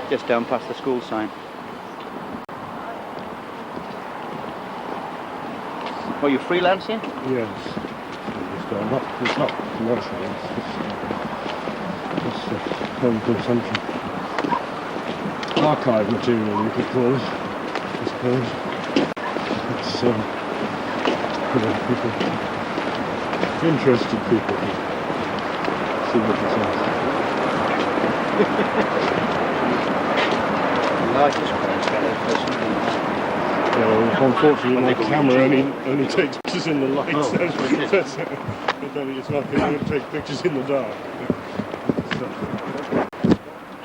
Just down past the school sign. Oh, you're freelancing? Yes. It's not commercial, it's home consumption. Archive material, you could call it, I suppose. It's, people, interested people who see what it's like. Unfortunately, my camera only takes pictures in the light. Oh. It's not going to take pictures in the dark.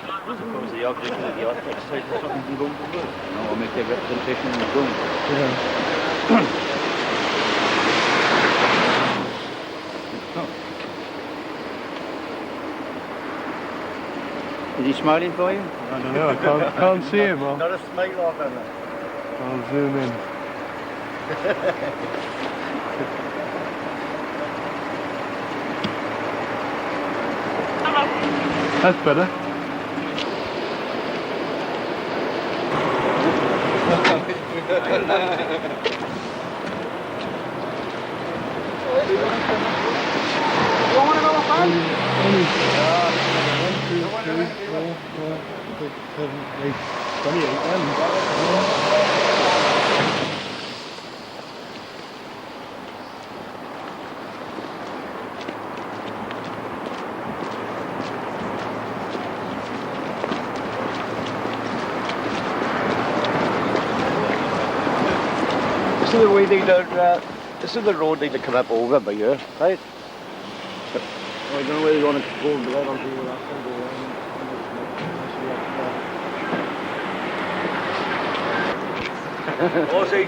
I suppose the object of the exercise is something you can go to work. Or make their representation in the room. Yeah. Is he smiling for you? I don't know, I can't see him. Not a smile off, am I? I'll zoom in. That's better. You want to go up on? 1, 2, 3, 4, 5, 6, 7, 8, 28 then. This is the way they don't, this is the road they come up over by here, right? But, I don't know whether you want to go over there or do that. Oh, see.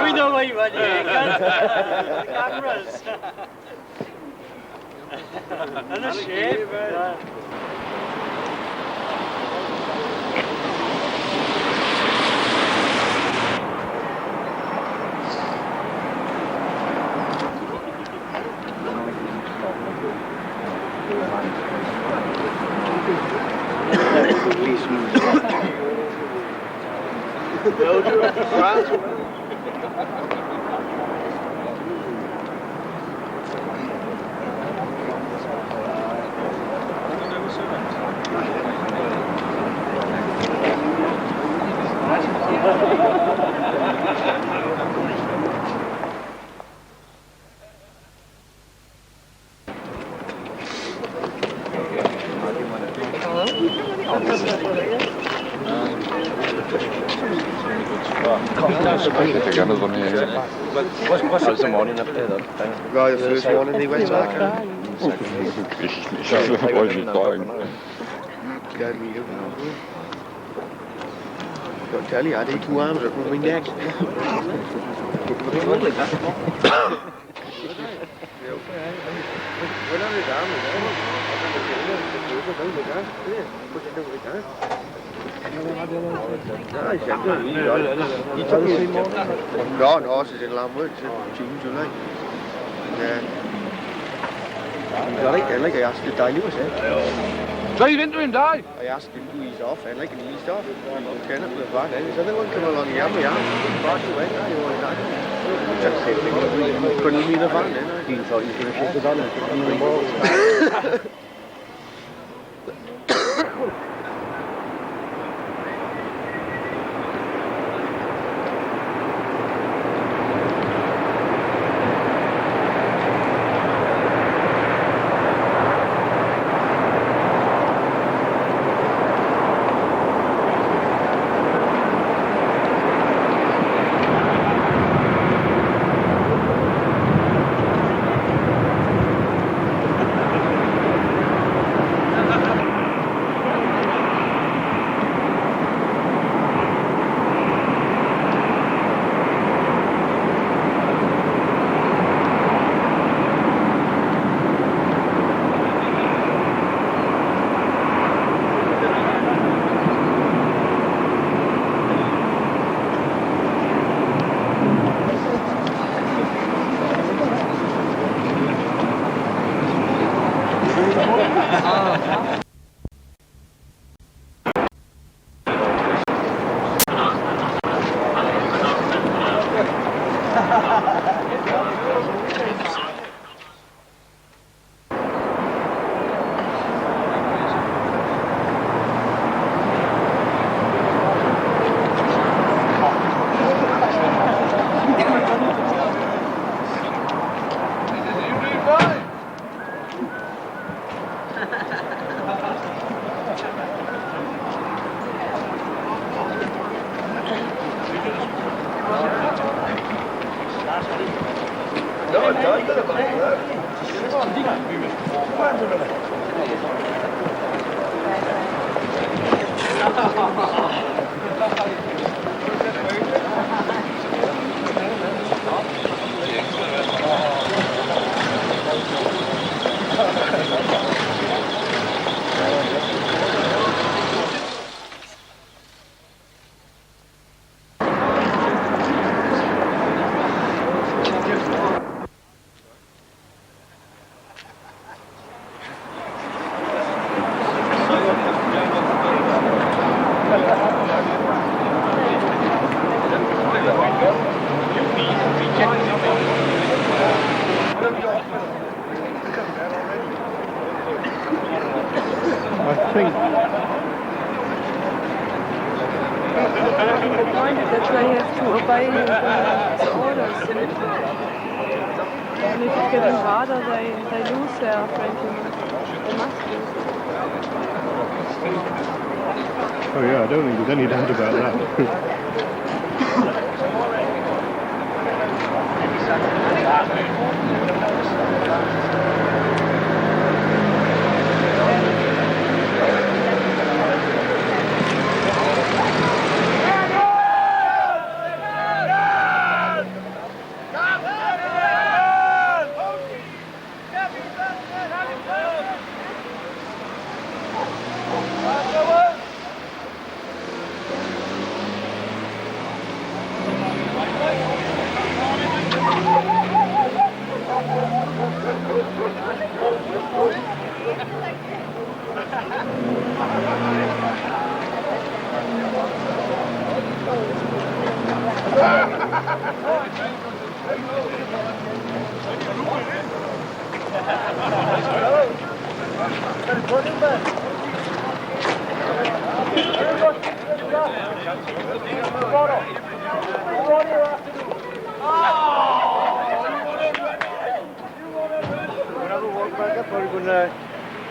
We know what you want, cameras. And a shape. How's the morning up there though? Right, the first morning they went back. Got to tell you, I had 2 arms up my neck. God, horses in Lamwood, June, July. Like I asked the Di Lewis, Drive into him, Di! I asked him to ease off, and like he eased off. I'm turning up the back, and there's another one coming along here, my arm. Back away, you want that? Couldn't leave the van, then. Dean thought you were going to shake the van and I think That's why you have to obey the orders. And if it's getting harder, they lose their friendliness. They must lose it. oh yeah, I don't think there's any doubt about that.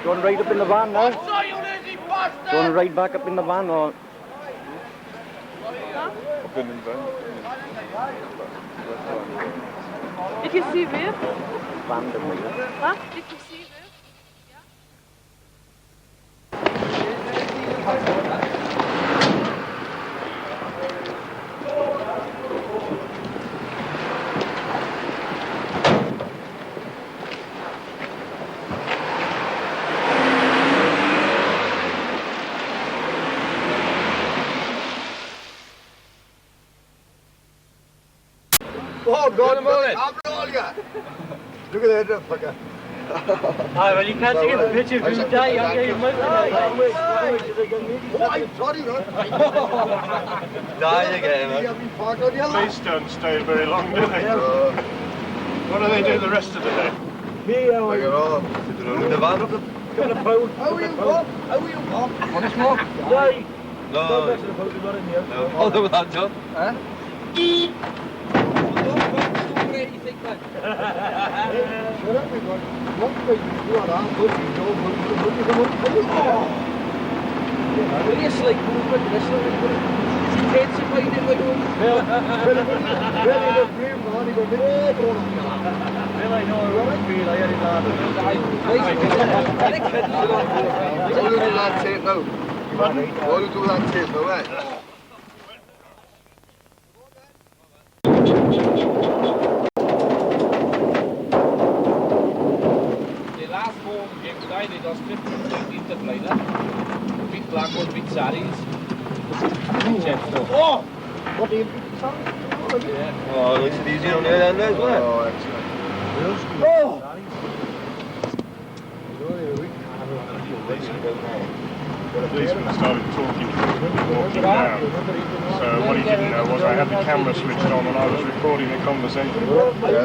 Going to ride up in the van now? Going to ride back up in the van or? Up in the van. Did you see where? Van them, Huh? Did you see where? Oh, God, look at that fucker. Well, you can't take a picture if you die. I'll get you money. Oh, I'm sorry, man. Die again. Police don't stay very long, do they? What do they do the rest of the day? Look at all. In the van. How are you, Bob? How are you, Bob? Want to smoke? No. Oh, that was that job. Huh? Dat is 50% interplay, hè? Wit Blackwood, wit saris. Oh! What do you Oh, it looks easy on the other end as well. Oh, excellent. Oh! The policeman started walking down. So what he didn't know was I had the camera switched on and I was recording the conversation. Yeah, but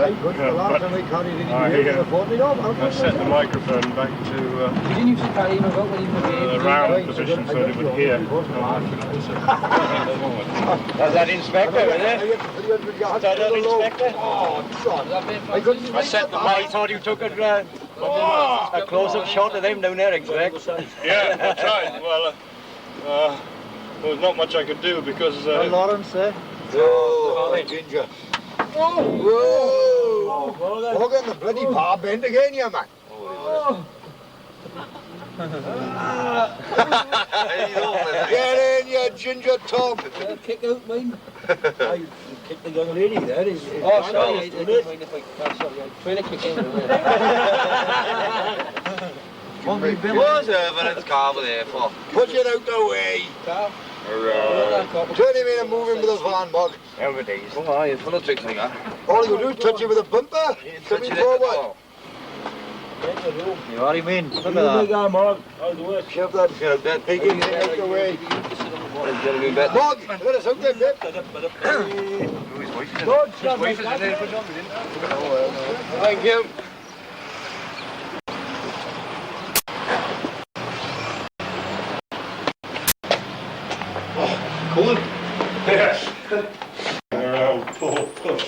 I set the microphone back to the round position so that it would hear. That's that inspector, is it? Is that inspector? I set the I thought you took a close-up shot of them down there, exact. Yeah, that's right. Well, there was not much I could do because... Lawrence, eh? Oh, Ginger. Whoa! We're getting the bloody bar bent again, you man. Get in, you ginger top. Kick out mine. I kicked the young lady there. Oh, sorry. I didn't mind if I... Oh, sorry. I'm trying to kick in. Whatever it's carved there for. Put it out the way. Turn him in and move him with a van, Mug. Oh, you're full of tricks like that. All you do is touch him with a bumper. Coming forward. You already mean? Look at that. Shove that Get out there. pig in out the way. It's gonna be better. Mug, let us out there, babe. His wife is in there for something. Thank you. Cool. Yes. Around pull, push.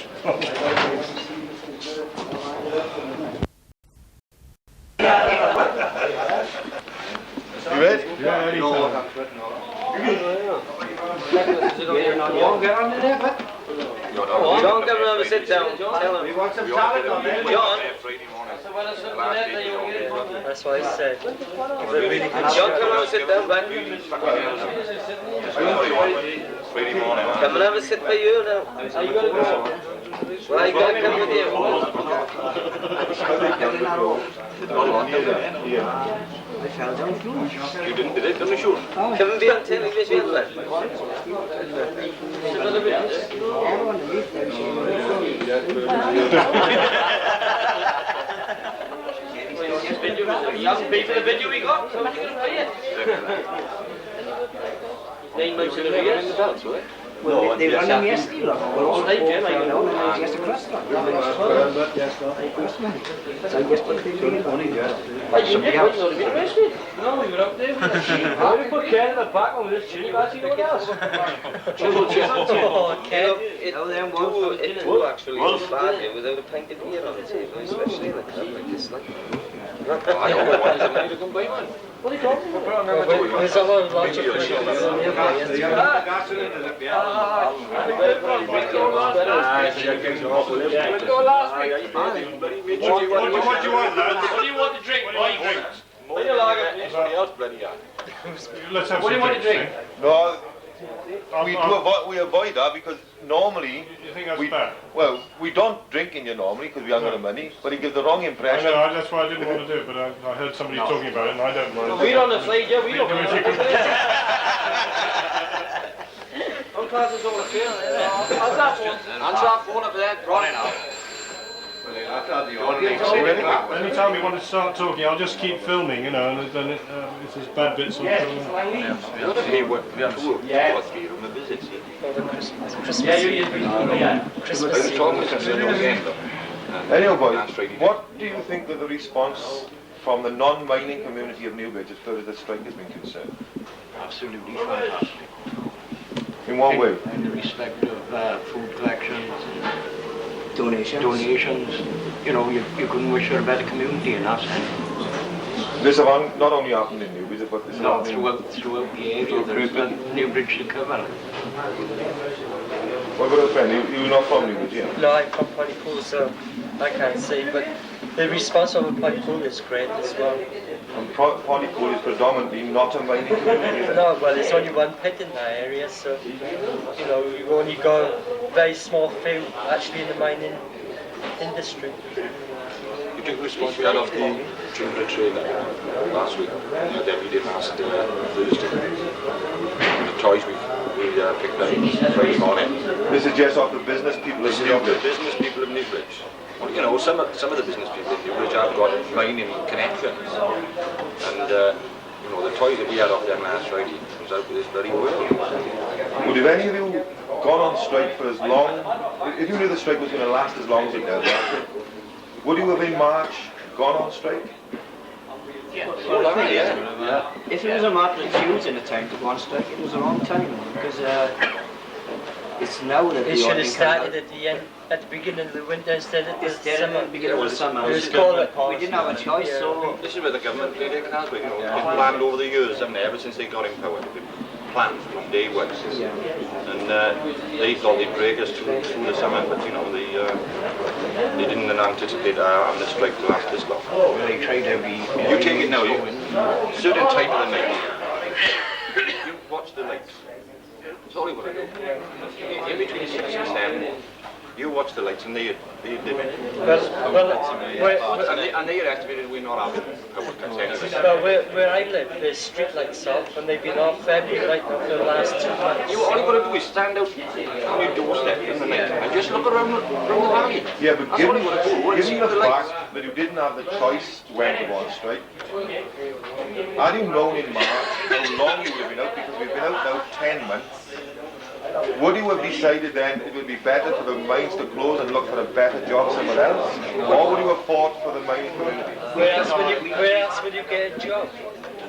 You ready? Yeah, anytime. John, come and sit down. Tell him. We want some salad on there. John. That's what I said. John, come and sit down, man. Friday morning. Come and have a sit by you now. Are you going to go? Well, I got to come with you. You didn't do it, didn't you? Sure. Come and be on television, man. Young pay for the video we got, so you're going to pay it. 9 months in arrears. Well, they run them yesterday, look. All right, Jim, I know. Just a crust, look. So I guess what they do. Why, you didn't know to be arrested? No, we were up there. How do we put Ken in the back on this chili bag, you know what else? It do actually look bad here without a pint of beer on the table, especially in a club like this. Like. I don't know what is it made to come by, man. What are you talking about? There's a lot of logic for sure. What do you want, lads? What do you want to drink? What do you drink? Let's have What do you want to drink? No, we avoid that because normally You think that's bad? well, we don't drink in here normally because we haven't got the money, but it gives the wrong I impression. know, that's why I didn't want to do it, but I heard somebody talking about it and I don't mind. We're on the slide, yeah, we don't If you know. can- Some classes all the same. How's that phone? Answer that phone up there. Right now. Anytime you want to start talking, I'll just keep filming, you know, and then if there's bad bits, I'll Yeah, Christmas. Anyhow, boys, what do you think of the response from the non-mining community of Newbridge as far as the strike has been concerned? Absolutely fantastic. In what way? In the respect of food collections, Donations. you know, you couldn't wish for a better community in that sense. This have not only happened in Newbridge, but this No, happened throughout the area, there's Newbridge to cover. What about a friend? You're not from Newbridge, yeah? No, I'm from Pontypool, so I can't say, but the response of Pontypool is great as well. And Pontypool is predominantly not a mining community, is it? No, well, there's only one pit in that area, so, you know, you've only got a very small few actually in the mining industry. You took responsibility of the timber trailer last week, and then we did last Thursday. The toys we picked up Friday morning. This is just off the business people of This is of the Newbridge. business people of Newbridge. Well, you know, some of the business people of Newbridge have got mining connections, and you know, the toys that we had off them last Friday comes out with this bloody world. Would have any of you gone on strike for as long, if you knew the strike was going to last as long as it does, would you have in March gone on strike? If it was a matter of choosing a time to go on strike, it was a long time, because it's now that It should have started at the end, at the beginning of the winter instead of the summer. beginning of the summer. It was called a We didn't have a choice, so This is where the government played it, has, you know, it's been planned over the years, haven't they, ever since they got in power. They've been planned from day one. And they thought they'd break us through the summer, but you know, they didn't anticipate having the strike to last this long. They tried every... You take it now, you certain time of the night. You watch the lights. That's all you want to do. In between 6 and 7, you watch the lights and they and they estimated we're not having power cuts anyway. Well, where I live, there's street lights off and they've been off every night now for the last 2 months. All you got to do is stand out on your doorstep in the night and just look around the valley. Yeah, but That's all you got to do. given the fact that you didn't have the choice when to go on strike, had you known in March how long you would have been out, because we've been out now 10 months, would you have decided then it would be better for the mines to close and look for a better job somewhere else? Or would you have fought for the mining community? Where else will you get a job?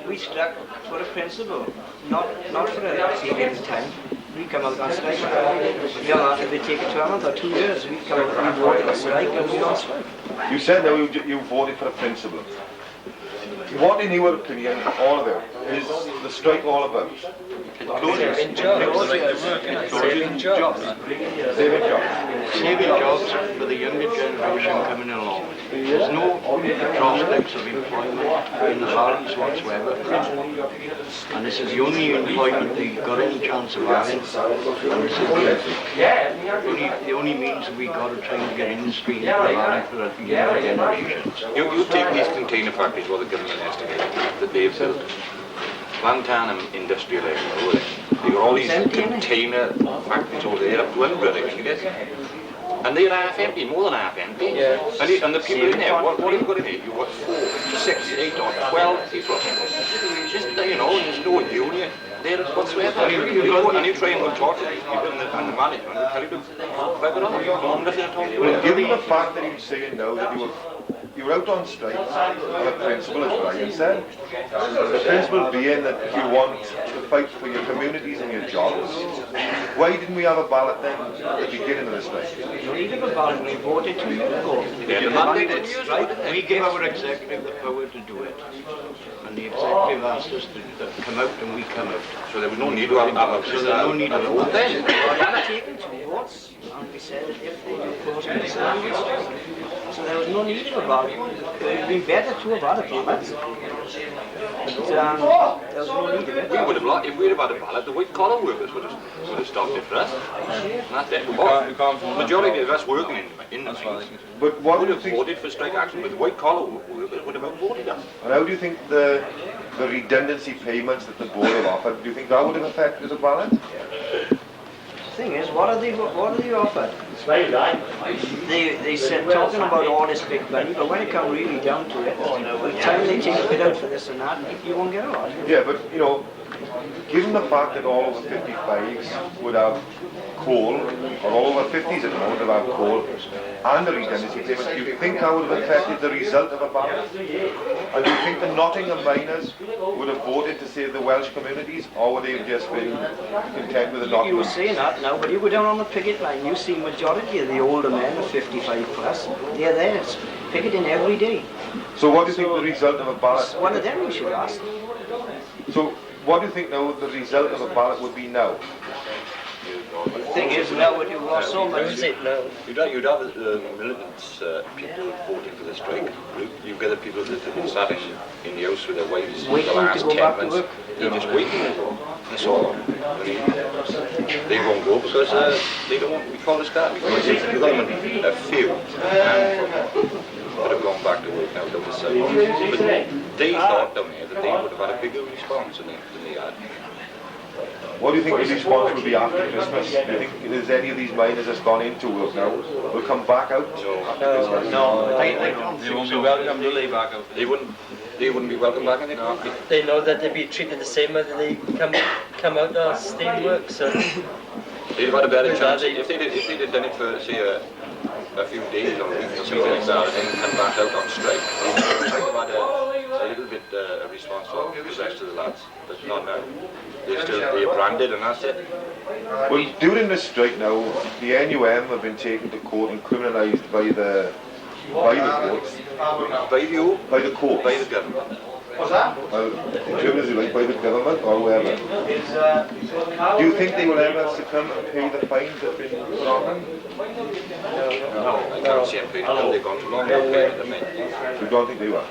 We struck for a principle, not for a period of time. We come out on strike. You know, if we take a 12 months or 2 years, we come out and vote on strike and we on strike. You said now you voted for a principle. What, in your opinion, all of it, is the strike all about? Saving jobs. Saving jobs. Saving jobs. Saving jobs for the younger generation coming along. There's no prospects of employment in the valleys whatsoever. And this is the only employment they've got any chance of having. And this is the only means we've got to try and get industry into the valley for the younger generations. You take these container factories, what the government estimated that they've built. Lantana Industrial Area, over there. They've got all these container factories over there, up to 100 I think it is. And they're half empty, more than half empty. Yeah. And the people in there, what have you got in here? You've got 4, 6, 8 or 12 people. Just, you know, there's no union there whatsoever. And you try and talk to these people and the management, they tell you to bugger off. Nothing at all. Well, given the fact that you're saying now that you were out on strike on a principle, as Brian said. The principle being that you want to fight for your communities and your jobs. Why didn't we have a ballot then at the beginning of the strike? We need a ballot. We voted 2 years ago. Yeah, the mandate is right. We gave our executive the power to do it. And the executive asked us to come out and we come out. So there was no need to have a So there's no need to vote then. We had taken 2 votes and we said that if they do close the strike. So there was no need of a ballot. It would have been better to have had a ballot. But there was no need of it. We would have, if we'd have had a ballot, the white collar workers would have stopped it for us. And that's it. The majority of us working in the mines But what would do you have think? voted for strike action, but the white collar workers would have outvoted us. And how do you think the redundancy payments that the board have offered, do you think that would have affected the ballot? The thing is, what are they offered? They said talking about all this big money, but when it comes really down to it, by the time they take a bit out for this and that, you won't get a lot. Yeah, but you know, given the fact that all over 55s would have coal, or all over 50s at the moment would have coal, and the redundancy payments, do you think that would have affected the result of a ballot? And do you think the Nottingham miners would have voted to save the Welsh communities, or would they have just been content with the Nottingham? You were saying that now, but you go down on the picket line, you see majority of the older men of 55 plus, they're there, picketing every day. So what do you think the result of a ballot? One of them we should ask. So what do you think now the result of a ballot would be now? The thing is now, when you've lost so much... You'd have militants people voting for the strike. You get the people that have been sat in the house with their wives for the last 10 months. They're just waiting. That's all. They won't go because they don't want to be called a start. Because the government, a few, that have gone back to work now down the south. But they thought down here that they would have had a bigger response than they had. What do you think the response will be after Christmas? Do you think there's any of these miners that's gone into work now will come back out after Christmas? No, I don't think won't be welcome to leave back out. They wouldn't be welcome back in the country. They know that they'd be treated the same whether they come out or stay in work, so... They'd have had a better chance if they'd have done it for, say, a few days or a week or something like that, and then come back out on strike. They'd have had a little bit of response for the rest of the lads, but not now. They're branded and that's it. Well, during this strike now, the NUM have been taken to court and criminalised by the courts. By you? By the courts. By the government. Determined, as you like, by the government or whoever. Do you think they will ever succumb and pay the fines that have been put on them? No, I can't see them paying them. They've gone too long without paying them. You don't think they will?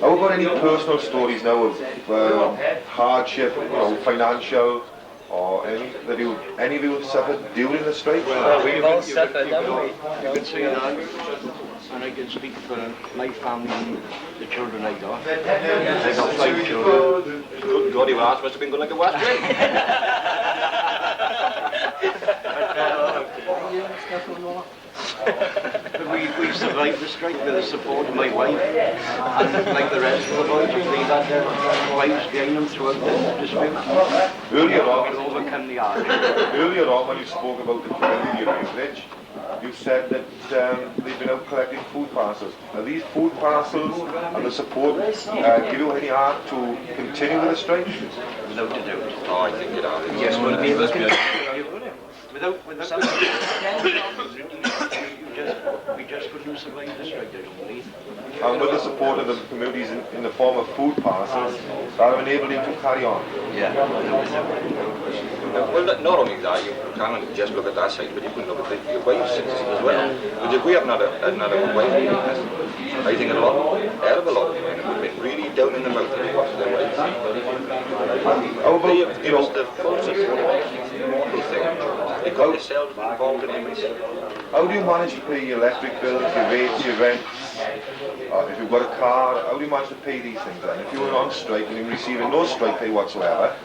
How about any personal stories now of hardship, financial, or any of you suffered during the strike? Well, We've all suffered, haven't we? You can say that, and I can speak for my family and the children I got. I got 5 children. Good God, your ass must have been good like a wasp. But we survived the strike with the support of my wife, and like the rest of the boys, they had their wives behind them throughout the dispute. Earlier on, to overcome the hardship. Earlier on, when you spoke about the community of Newbridge, you said that they've been out collecting food parcels. Are these food parcels and the support give you any heart to continue with the strike? Without a doubt. Oh, I think it are. Yes, Will be able to continue. without we just couldn't survive the strike, I don't believe. And with the support of the communities in the form of food parcels, that have enabled you to carry on. Yeah. Well, not only that, you can't just look at that side, but you can look at your wife's citizens as well. But if we have not had a wife, I think hell of a lot of men have been really down in the mouth when it comes to their wives. How about, They have given us the full support of the thing. They got themselves involved in everything. how do you manage to pay your electric bills, your rates, your rents? If you've got a car, how do you manage to pay these things then? If you were on strike and you're receiving no strike pay whatsoever,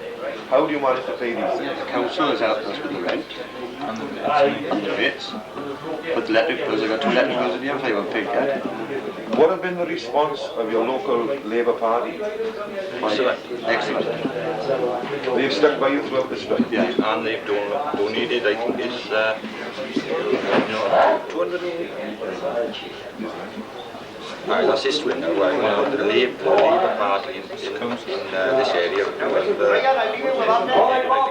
how do you manage to pay these things? The council has helped us with the rent and the rates. But the electric bills, I got 2 electric bills a year, I haven't paid yet. What have been the response of your local Labour Party? Excellent. They've stuck by you throughout the strike? Yeah. And they've donated, I think it's 200. That's history now. The Labour Party in this area, and, I think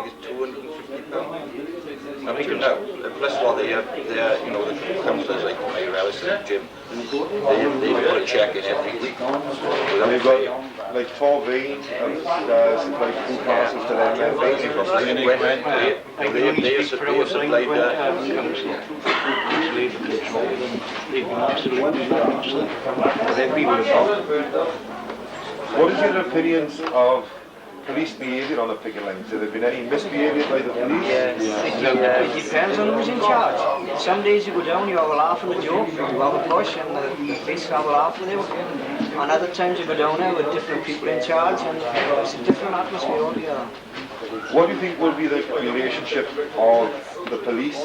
it's £250. And even now, plus what they the councillors like Mayor Ellison and Jim, they've got a check in every week. And they've got like 4 veins of supplied food parcels to them members. I can only speak for our side, when council is Labour control, then they've been absolutely excellent. Everywhere. What is your opinions of police behaviour on the picket lines? Have there been any misbehaviour by the police? It depends on who's in charge. Some days you go down, you have a laugh and a joke, you have a push, and the police have a laugh with you. And other times you go down there with different people in charge, and it's a different atmosphere altogether. What do you think will be the relationship of the police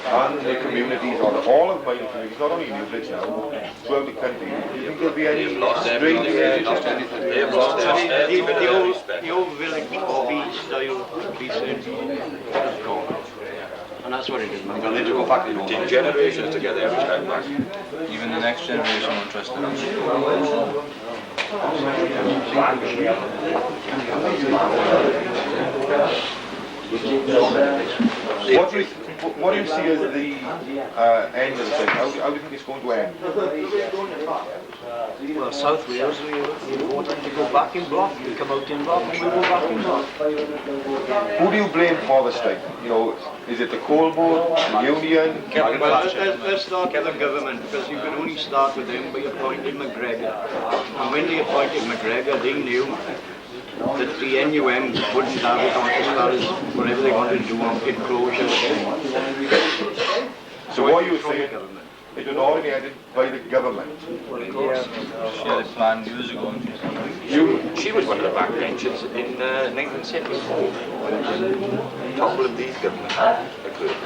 and the communities, or all of mining communities, not only Newbridge now, throughout the country? Do you think there'll be any strange relationship? They've lost The old village style policing has gone. And that's what it is, man. They'll need to go back to Take generations together every time back. Even the next generation won't trust them. What do you see as the end of the thing? How do you think it's going to end? Well, South Wales, we wanted to go back in block. We come out in block and we'll go back in block. Who do you blame for the strike? Is it the coal board, the union? Let's start with the government, because you can only start with them by appointing McGregor. And when they appointed McGregor, they knew that the NUM wouldn't have it on as far as whatever they wanted to do on pit closure. So what you saying? It was already headed by the government. She had a plan years ago. She was one of the backbenchers in 1974 when toppled these government occurred.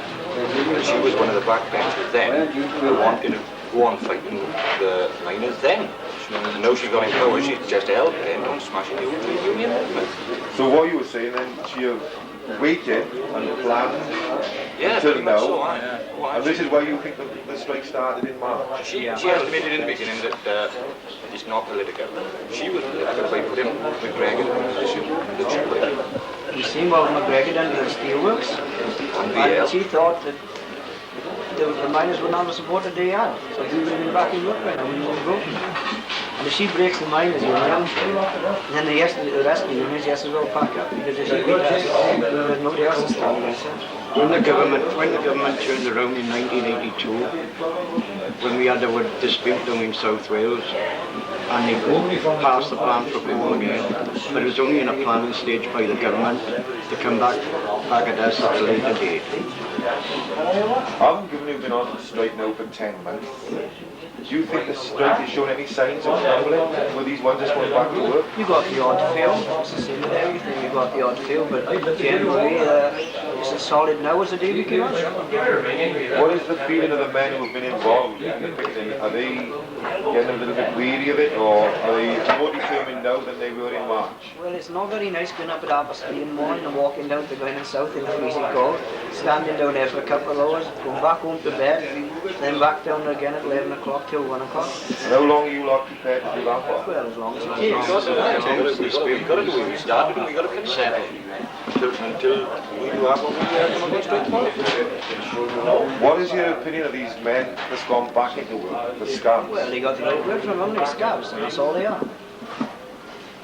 And she was one of the backbenchers then who wanted to go on fighting the miners then. And now she's got in power, she's just held bent on smashing the trade union movement. So what you were saying then, she have waited and planned until now, and this is why you think the strike started in March? She estimated in the beginning that it's not political. She was political by putting McGregor in the position that she put. We seen what McGregor done to the steelworks, and she thought that the miners would not have supported they had, so we would have been back in work right now, we would have broken. And if she breaks the mine as union, then the rest of the unions has to all pack up because if she breaks there's nobody else to stand against her. When the government turned around in 1982, when we had our dispute down in South Wales, and they passed the plan for coal again, but it was only in a planning stage by the government to come back at us at a later date. I've given you been on the strike now for 10 months. Do you think the strike is showing any signs of crumbling? Will these ones just going back to work? You got the odd fail, it's the same with everything, you got the odd fail, but generally it's as solid now as the day we came out. What is the feeling of the men who have been involved in the picketing? Are they getting a little bit weary of it, or are they more determined now than they were in March? Well, it's not very nice going up at 3:30 in the morning and walking down to Glen and South in the freezing cold, standing down there for a couple of hours, going back home to bed, then back down again at 11 o'clock till 1 o'clock. And how long are you lot prepared to do that for? Well, as long as it We've takes. got to do it. We started and we've got to finish it. Until we do our work. What is your opinion of these men that's gone back into work, the scabs? Well, they got the right word from them, they're scabs, and that's all they are.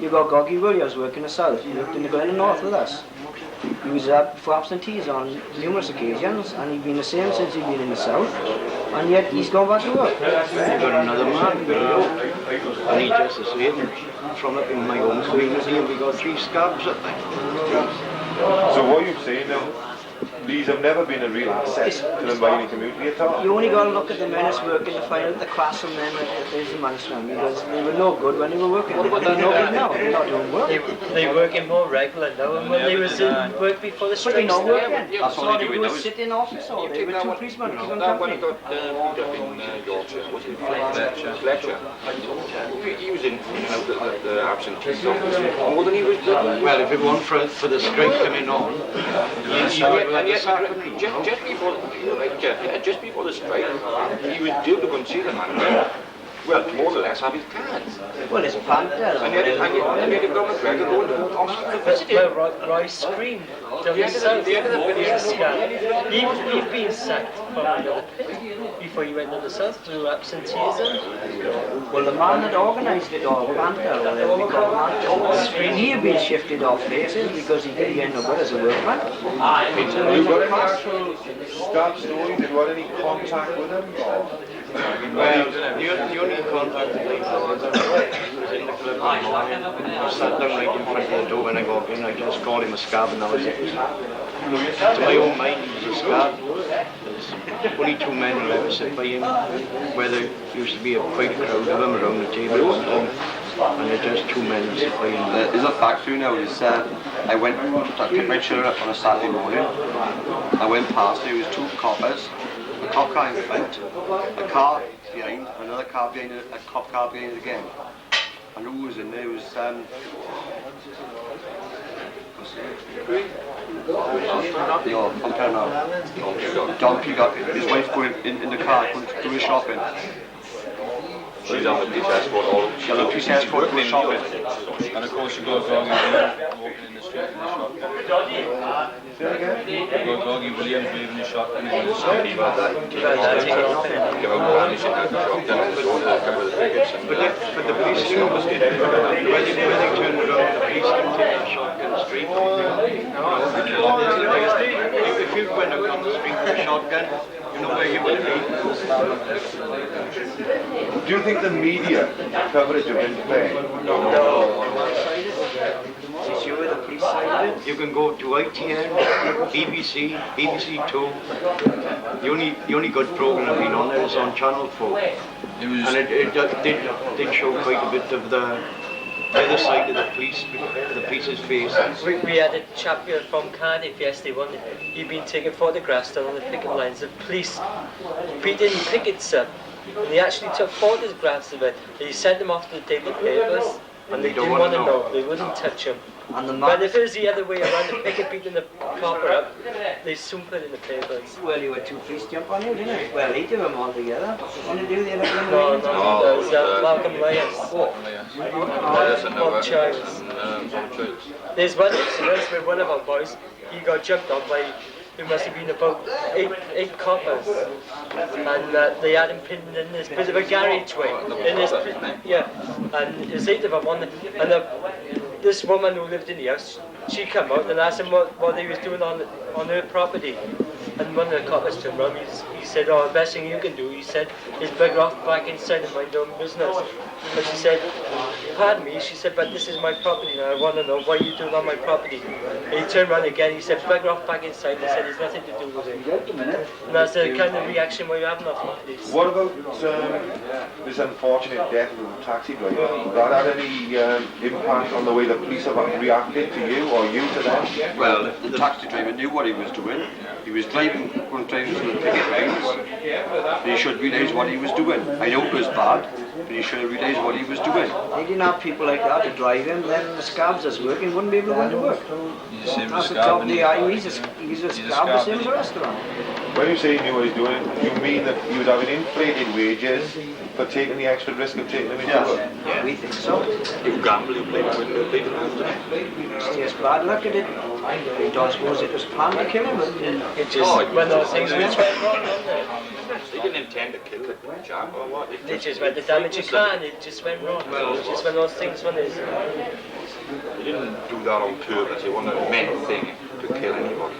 You got Goggy Williams working the south, he worked in the Glen and North with us. He was up for absentees on numerous occasions, and he's been the same since he's been in the south, and yet he's gone back to work. You've got another man, and he just the same. From up in my own community, we got 3 scabs up there. So what you're saying now, these have never been a real asset to the mining community at all? You only got to look at the men that's working to find out the class of men that there's in Mansfield, because they were no good when they were working. They're no good now, they're not doing work. They're working more regular now, and when they was in work before the But they're strikes. not working. That's all So they they do would now. sit in office all day with 2 policemen to keep them That one company. got beat up in Yorkshire, was it? Fletcher. He was in the absentee office more than he was done. Well, if it weren't for the strike coming on, And yet, just before the strike, he was due to go and see the manager. Well, more or less have his cards. Well, it's Panther. And yet the government record going to the hospital to visit him. Well, Roy screamed down the south. He'd been sacked from the pit before he went to the south through absenteeism. Well, the man that organised it all, Panther, or whatever we call him, he had been shifted off places because he didn't get no good as a workman. Have you got any actual scab stories? Have you had any contact with them? well, the only contact that I had was in the club in the morning. I sat down right in front of the door when I got in. I just called him a scab, and that was it. To my own mind, he was a scab. There's only 2 men who ever sit by him, where there used to be quite a crowd of them around the table at one time, and they're just 2 men who sit by him. There's a fact for you now is I went to pick my chair up on a Saturday morning. I went past, there was 2 coppers, a cop car in front, a car behind, another car behind it, a cop car behind it again. And who was in there? It was I'm telling now. Donkey got his wife going in the car, going to do his shopping. She's on the police escort all. She's on the police escort to shopping. And of course you got walking in the street in the shotgun. You got Goggy Williams waving the shotgun in the street. Give him a vanish and have the shotgun and so on, a couple of the tickets. But the police did when they turned around, the police didn't take the shotgun straight from if you went out on the street with a shotgun, you know where you would be. Do you think the media coverage of it fair? Is you with the police side of it? You can go to ITN, BBC, BBC 2. The only good programme I've been on there is on Channel 4. And it did show quite a bit of the other side of the police's face. We had a chap here from Cardiff yesterday, he'd been taking photographs down on the picket lines of police beating pickets up. And he actually took photographs of it, and he sent them off to the daily papers, and they didn't want to know, they wouldn't touch him. But if it was the other way around, the picket beating the copper up, they soon put it in the papers. Well, you had 2 police jump on you, didn't you? Well, 8 of them all together. What did they do the other one? No, there was Malcolm Lyons. Bob Childs. There's one incident with one of our boys, he got jumped on by there must have been about eight coppers, and they had him pinned in this bit of a carriageway. In this, yeah, and there's 8 of them on this woman who lived in the house, she come out and asked him what he was doing on her property. And one of the coppers turned around, he said, "Oh, the best thing you can do," he said, "is bugger off back inside and mind your own business." But she said, "Pardon me," she said, "but this is my property and I want to know what you're doing on my property." And he turned around again, he said, "Bugger off back inside," he said, "there's nothing to do with it." And that's the kind of reaction we're having off the police. What about this unfortunate death of the taxi driver? That had any impact on the way the police have reacted to you or you to them? Well, the taxi driver knew what he was doing. He was driving through the picket lines. He should realise what he was doing. I know it was bad, but he should have realised what he was doing. They didn't have people like that to drive him, then the scabs that's working wouldn't be able to go to work. That's the top of the eye, he's a scab the same as a restaurant. When you say he knew what he's doing, you mean that he was having inflated wages for taking the extra risk of taking them into work? Yeah, we think so. You gamble, you play with people. It's just bad luck at it. I don't suppose it was planned to kill him. It just when those things went wrong, didn't it? They didn't intend to kill the chap or what? They just went to damage a car and it just went wrong. It's just when those things when it's... They didn't do that on purpose. It wasn't a meant thing to kill anybody.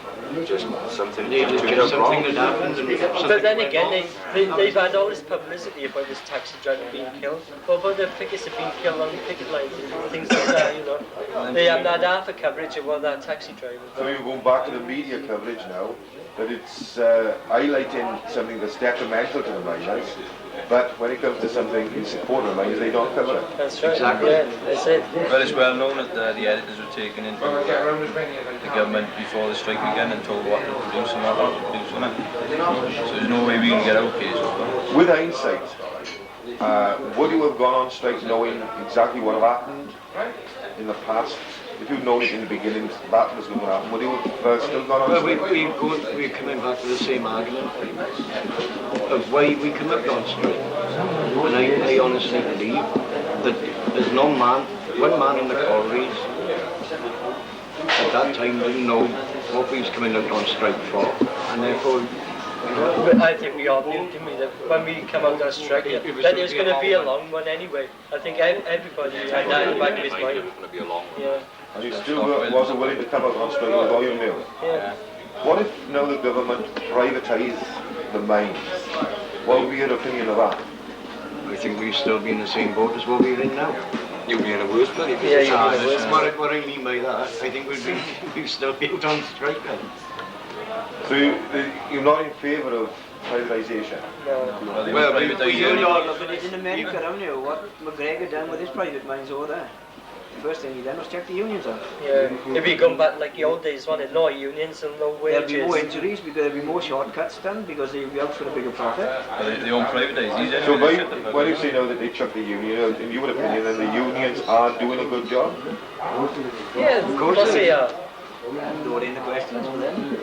Just something They just turned out wrong. something that happened. But then again, they've had all this publicity about this taxi driver being killed. What about the pickets have been killed on the picket lines and things like that, you know? They haven't had half a coverage of what that taxi driver was. So you're going back to the media coverage now, that it's highlighting something that's detrimental to the miners, but when it comes to something in support of the miners, they don't cover it. That's right. Exactly. Yeah, that's it. Well, it's well known that the editors were taken into the government before the strike began and told what to produce and what not to produce on it. So there's no way we can get our case over. With hindsight, would you have gone on strike knowing exactly what happened in the past? If you'd known it in the beginning that was going to happen, would you have still gone on strike? Well, we're coming back to the same argument of why we come up on strike. And I honestly believe that there's one man in the collieries at that time didn't know what we was coming out on strike for, and therefore. But I think we all knew, didn't we, that when we come out on strike, that it was going to be a long one anyway. I think everybody had that in the back of his mind. It was going to be a long one. Yeah. And you still wasn't willing to come out on strike with Oil Mill? Yeah. What if now the government privatised the mines? What would be your opinion of that? I think we'd still be in the same boat as what we're in now. You'd be in a worse place. Yeah, you'd be in a worse place. What I mean by that, I think we'd still be out on strike then. So you're not in favour of privatisation? No. Well, we But it's in America, don't you? What McGregor done with his private mines over there. The first thing he done was check the unions out. Yeah. If you come back like the old days, wanted no unions and no wages. There'll be more injuries because there'll be more shortcuts done because they'll be out for a bigger profit. They own privatise these So anyway. when you say now that they chuck the union, in your opinion, then the unions are doing a good job? Yeah, of course they are. Throw it in the questions for them.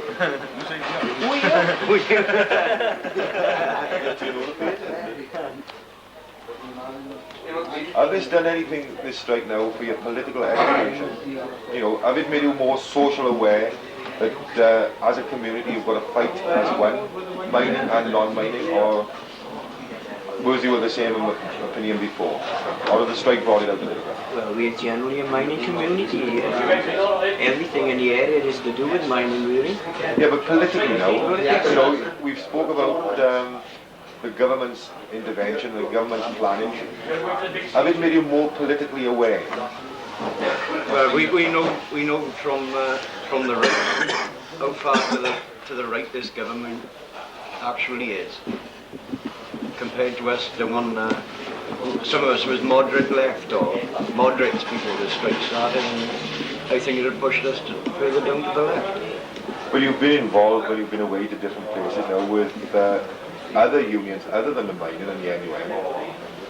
Have this done anything, this strike now, for your political education? You know, have it made you more social aware that as a community you've got to fight as one, mining and non-mining, or was you of the same opinion before? Or have the strike brought it out a little bit? Well, we're generally a mining community. Everything in the area is to do with mining, really. Yeah, but politically now, you know, we've spoke about the government's intervention, the government's planning. Have it made you more politically aware? Well, we know from the right how far to the right this government actually is. Compared to us, the one, some of us was moderate left or moderate people the strike started, and I think it had pushed us further down to the left. Well, you've been involved when you've been away to different places now with other unions other than the mining and the NUM.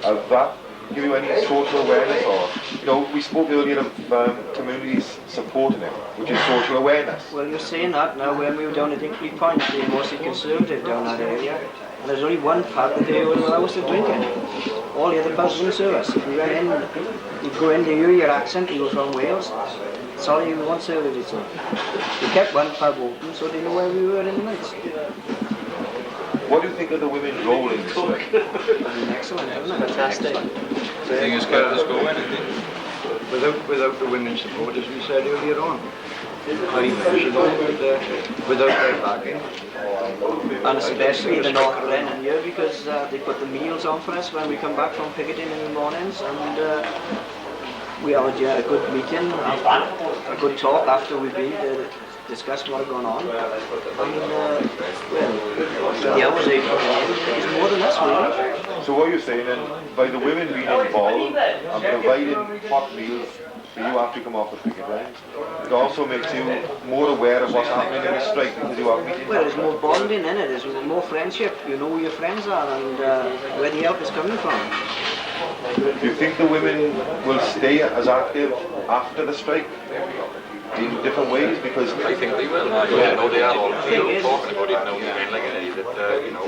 Has that give you any social awareness, or, you know, we spoke earlier of communities supporting it, which is social awareness. Well, you're saying that now. When we were down at Hinkley Point, they're mostly conservative down that area. And there's only one pub that they would allow us to drink in. All the other pubs wouldn't serve us. If we went in, you'd go in, they hear your accent, you were from Wales. Sorry, we won't serve everything. We kept one pub open so they know where we were in the night. What do you think of the women's role in this strike? Excellent, isn't it? Fantastic. The thing is kept us going, isn't it? Without the women's support, as we said earlier on, very emotional, without their backing. And especially the North Brennan here, because they put the meals on for us when we come back from picketing in the mornings, and we had a good meeting, a good talk after we've been to discuss what had gone on. And the hours they put in is more than us, really. So what you're saying then, by the women being involved and providing hot meals for you after you come off the picket line, it also makes you more aware of what's happening in the strike because you are meeting. Well, there's more bonding in it, there's more friendship, you know who your friends are and where the help is coming from. Do you think the women will stay as active after the strike in different ways? Because I think they will. Yeah, no, they are all talking about it now and again, like that, you know,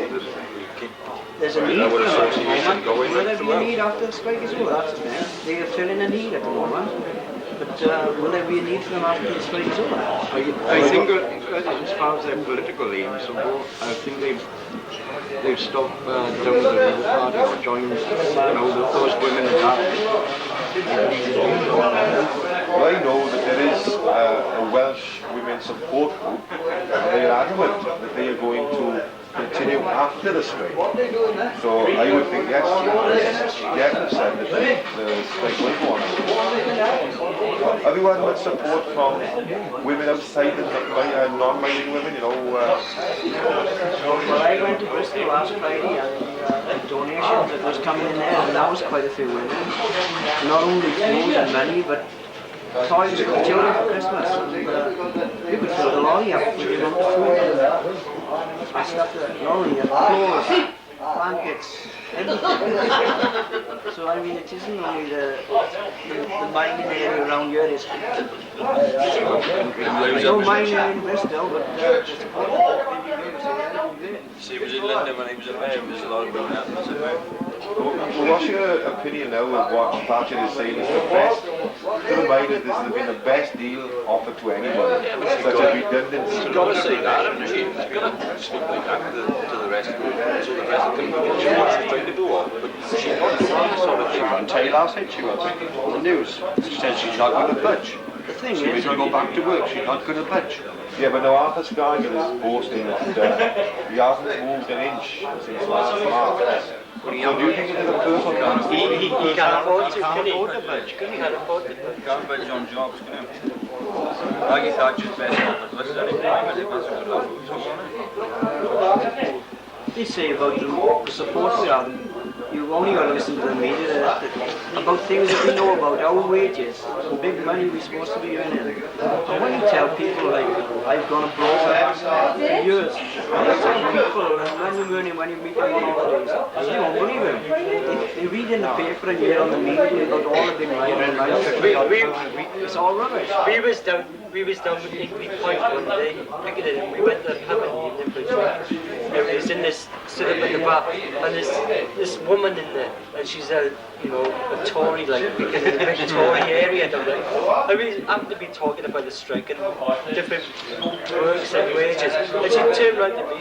there's a need for them at the moment. Will there be a need after the strike as well? That's the thing. They are filling a need at the moment. But will there be a need for them after the strike is over? I think as far as their political aims go, I think they've stopped down the Labour Party or joined, those women that well, I know that there is a Welsh women support group and they are adamant that they are going to continue after the strike. So I would think yes, have said that the strike will go on. Have you had much support from women outside the non-mining women, Well, I went to Bristol last Friday and donations that was coming in there, and that was quite a few women. Not only clothes and money, but toys for the children for Christmas. And, you could fill the lorry up with the amount of food and stuff that not only clothes, blankets, everything. So I mean, it isn't only the mining area around here. There's no mining in Bristol, but the support that they do. See, it was in London when he was up there, there was a lot of women out there. Well, what's your opinion now of what Thatcher is saying is the best? To the miners, this has been the best deal offered to anyone. Such a redundancy. She's got to say that, haven't she? She's got to speak like that to the rest of it, so the rest of them can she wants to try to do all, but she's not doing this sort of thing. And Taylor said she was on the news. She said she's not going to budge. The thing so is, we're going to go back to work. She's not going to budge. Yeah, but now Arthur Scargill is boasting that he hasn't moved an inch since last March. So do you think it is a personal chance? He can't afford to, can he? He can't afford to. Can't budge on jobs, can he? Like he thought just best offered us any time, it was a good offer. They say about the support we have. You've only got to listen to the media about things that we know about, our wages, the big money we're supposed to be earning. And when you tell people like, I've gone abroad for years, and you tell people when you're earning, when you meet them on holidays, they won't believe it. They read in the paper and you hear on the media about all the big money and it's all rubbish. We was down with Hinkley Point one day, picketing, and we went to the pub in Newbridge. It was in this, stood up at the bar, and this woman in there, and she's a Tory, like, because in the big Tory area down there. And we happened to be talking about the strike and different works and wages. And she turned around to me,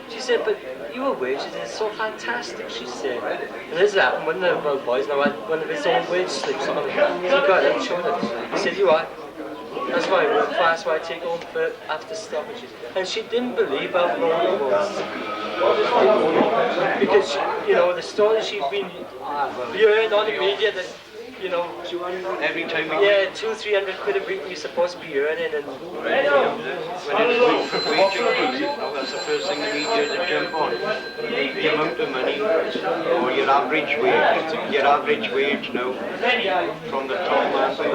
she said, but your wages is so fantastic, she said. And this happened, one of our boys now had one of his own wage slips on him. He got it and showed it. He said, you are. That's why I work fast, why I take home for after stoppages. And she didn't believe how wrong it was. Because, the story she's been hearing on the media that, every time we 200-300 quid a week we're supposed to be earning, and when it's wage increase, that's the first thing the media to jump on. The amount of money, or your average wage now, from the top man to the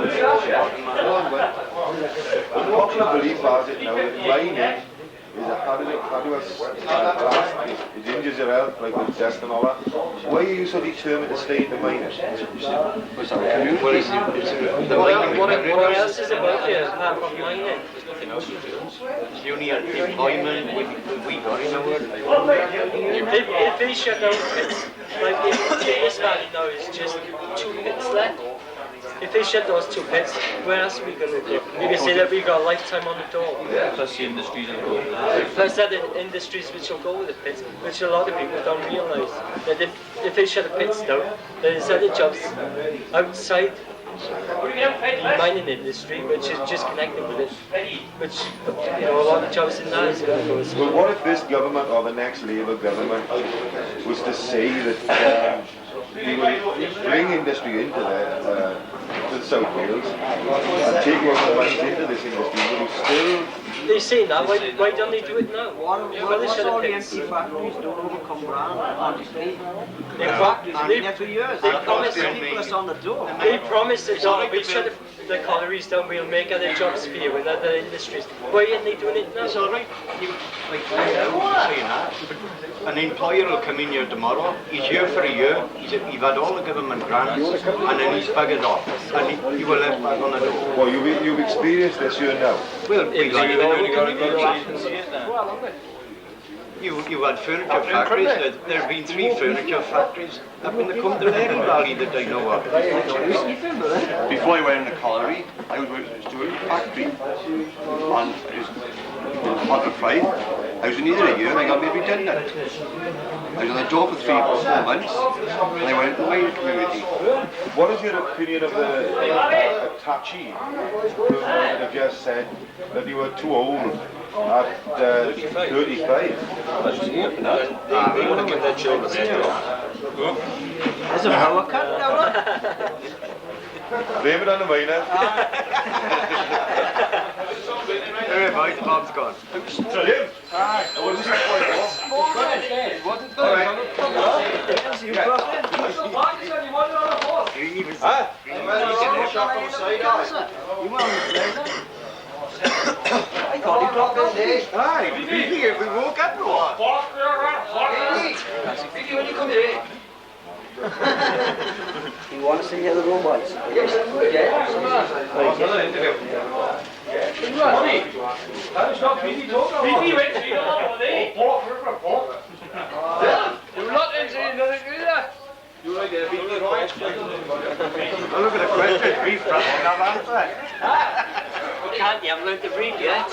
bottom man. The popular belief has it now that mining is a hazardous blast. It injures your health, like with dust and all that. Why are you so determined to stay in the mine? Well, the mining. What else is about here apart from mining? There's nothing else to do. It's the only employment we got in our world. If they shut down pits, like this valley now is just 2 pits left. if they shut those two pits, where else are we going to go? You can say that we got a lifetime on the door. Plus the industries will go with it. Plus other industries which will go with the pits, which a lot of people don't realise. That if they shut the pits down, there's other jobs outside the mining industry which is just connected with it, which, you know, a lot of jobs in that is going to go as well. But what if this government or the next Labour government was to say that we would bring industry into to South Wales and take what the money into this industry, but we still... They say that, why don't they do it now? What all the empty factories don't overcome brand, honestly. They promise people us on the door. They promise that we'll shut the collieries down, we'll make other jobs for you in other industries. Why aren't they doing it now? It's alright. Saying that. An employer will come in here tomorrow, he's here for a year, you've had all the government grants, and then he's buggered off, and he will let back on the door. Well, you've experienced this here now. Well, you've had furniture factories, there have been 3 furniture factories up in the Cumberland Valley that I know of. Before I went in the colliery, I was working in a factory, and it was hot and fried. I was in either a year and I got made redundant. I was on the job for 3 or 4 months, and I went into the mining community. What is your opinion of the Tachi who have just said that you were too old at 35? They want to give their children their job. There's a power cut now. Blame it on the miner. Everybody, the Bob's gone. Jim! Aye. What is I thought he dropped in there. Aye, we woke up or what? When you come here. You want to see the other robots? Look at the question, beef frosting, I've answered. Can't you? I've learned to read yet.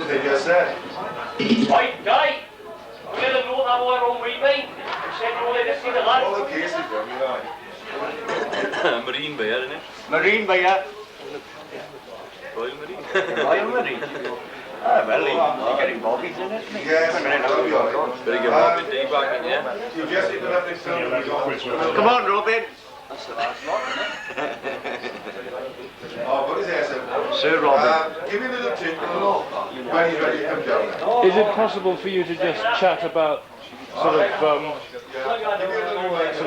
They just said. Right, guy. We're going to know that all our own reading. Said you wanted to see the lad. All the cases, right? Marine bear, isn't it? Marine bear. Royal Marine. Royal Marine. Ah, well, you're getting bobbies in it. Yes, that'll be all right. Better give Robin D back in, yeah? You just need to let this go. Come on, Robin. That's the last lot, isn't it? Oh, what is that, Sir Robin. Give me a little tinkle when he's ready to come down. Is it possible for you to just chat about sort of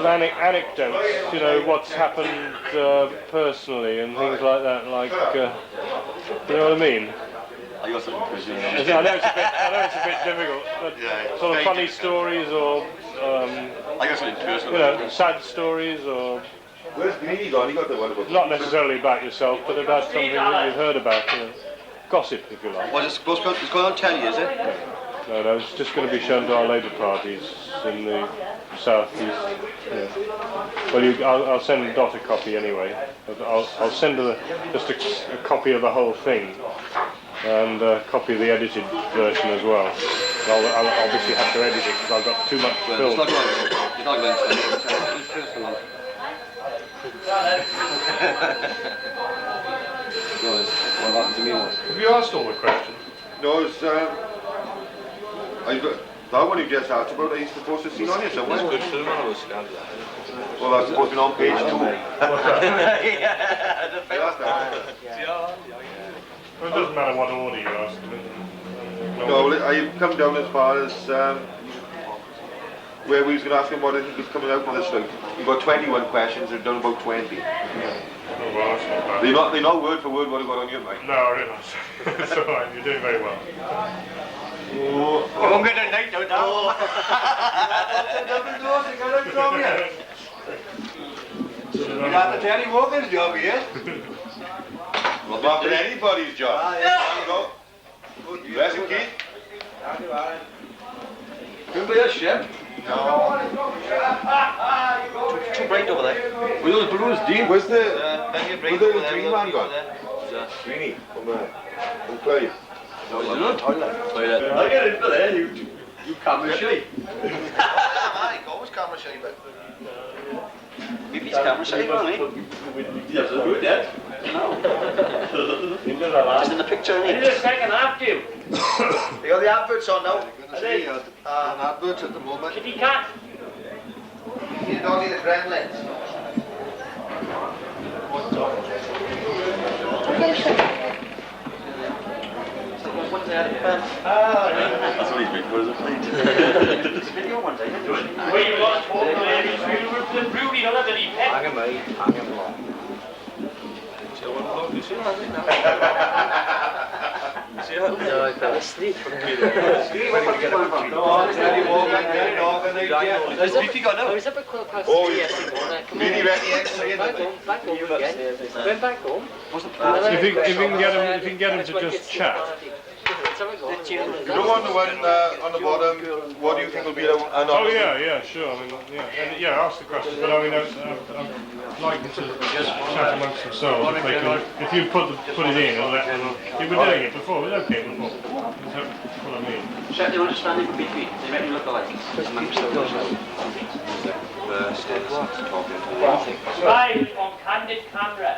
anecdotes, you know, what's happened personally and things like that, like, you know what I mean? I got some question. I know it's a bit difficult, but sort of funny stories or, I got something personal. you know, sad stories or... Where's Greeny gone? He got the one about... Not necessarily about yourself, but about something that you've heard about, you know. Gossip, if you like. Well, it's going on telly, is it? No, it's just going to be shown to our Labour parties in the south east. Yeah. Well, I'll send Dot a copy anyway. But I'll send her just a copy of the whole thing and a copy of the edited version as well. I'll obviously have to edit it because I've got too much film. It's not going to it's personal. What happened to me was? Have you asked all the questions? No, it's, that one you just asked about, are you supposed to see on it somewhere? It's good film on those scabs. Well, that's supposed to be on page 2. Well, it doesn't matter what order you ask them. No, I come down as far as where we was going to ask him what I think is coming out of the strike. You've got 21 questions, they've done about 20. Oh, well, that's not bad. They're not word for word what I've got on your mind. No, I realise. It's alright, you're doing very well. Oh, I won't get a night out now. You have to tell him what his job is. Well, not for anybody's job. There you go. Bless him, Keith. Remember your ship? No. Too bright over there. Were those balloons deep? Where's the green man gone? Greenie. From Clive. No, it's not. Toilet. I get into there, you camera shy. Aye, always camera shy, but... Maybe it's camera shy, man, eh? Yes, it's good, yeah. No. Just in the picture, I need eh? a second after you. You got the adverts on now? An advert at the moment. Kitty cat. You don't need the gremlins. That's what he's been for, isn't it? Video one day. Where you got to talk to ladies, you were the broody, not the pet. Hang him, mate. Hang him along. No, I fell asleep. I was up at 3:15 Oh, yesterday morning. Really ready, Back home again. Went back home. If you can get him to just chat. You don't want the one on the bottom, what do you think will be an Oh yeah, sure. I mean, ask the questions. But I mean, I'd like them to just chat amongst themselves. If you put it in and let them, you were doing it before. It was okay before. That's what I mean. Check the understanding for BP. They make me look alike. Amongst themselves. Live on candid camera.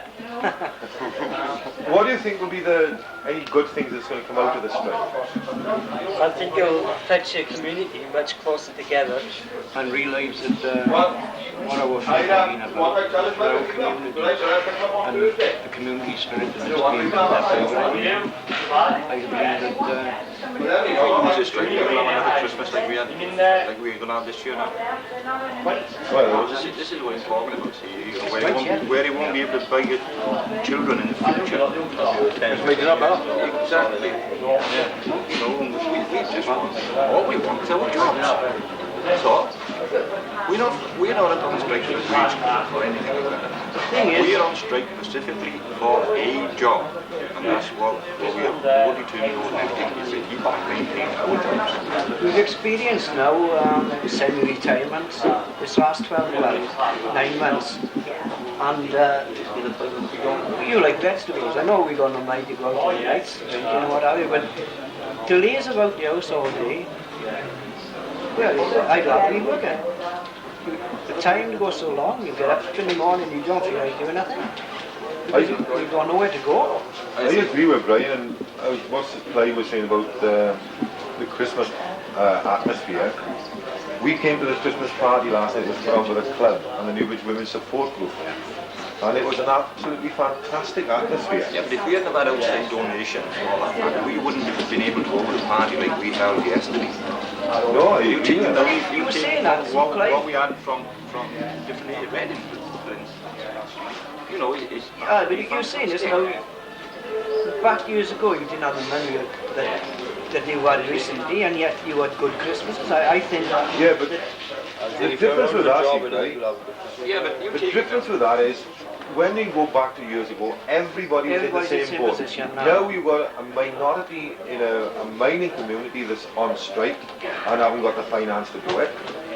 What do you think will be any good things that's going to come out of this strike? I think it'll fetch your community much closer together. And realise that what I was saying about our community and the community spirit that is being built up over it. I believe that Is this strike people having a Christmas like we we're going to have this year now? Well, This is what he's talking about, see, where he won't be able to buy your children in the future. It's making up now. Exactly. Yeah. So we just want, all we want is our jobs. That's all. We're not on strike for wage or anything like that. We're on strike specifically for a job. And that's what we are more determined on everything is to keep and maintain our jobs. We've experienced now semi-retirements this last 12 months, 9 months. And you like vegetables. I know we got no mind to go out on the nights, drinking and what have you, but to laze about the house all day, well, I'd rather be working. The time goes so long, you get up in the morning, you don't feel like doing nothing. Because you've got nowhere to go. I agree with Brian, and what Clive was saying about the Christmas atmosphere. We came to this Christmas party last night, it was put on with a club and the Newbridge Women's Support Group. And it was an absolutely fantastic atmosphere. Yeah, but if we hadn't have had outside donations and all that, we wouldn't have been able to open a party like we held yesterday. No, You were saying that, what we had from different events. You know, it's... But you were saying this, back years ago you didn't have the money that you had recently, and yet you had good Christmases. I think... Yeah, but the difference with that, the difference with that is, when you go back to years ago, everybody's in the same boat. Now you've got a minority in a mining community that's on strike and haven't got the finance to do it,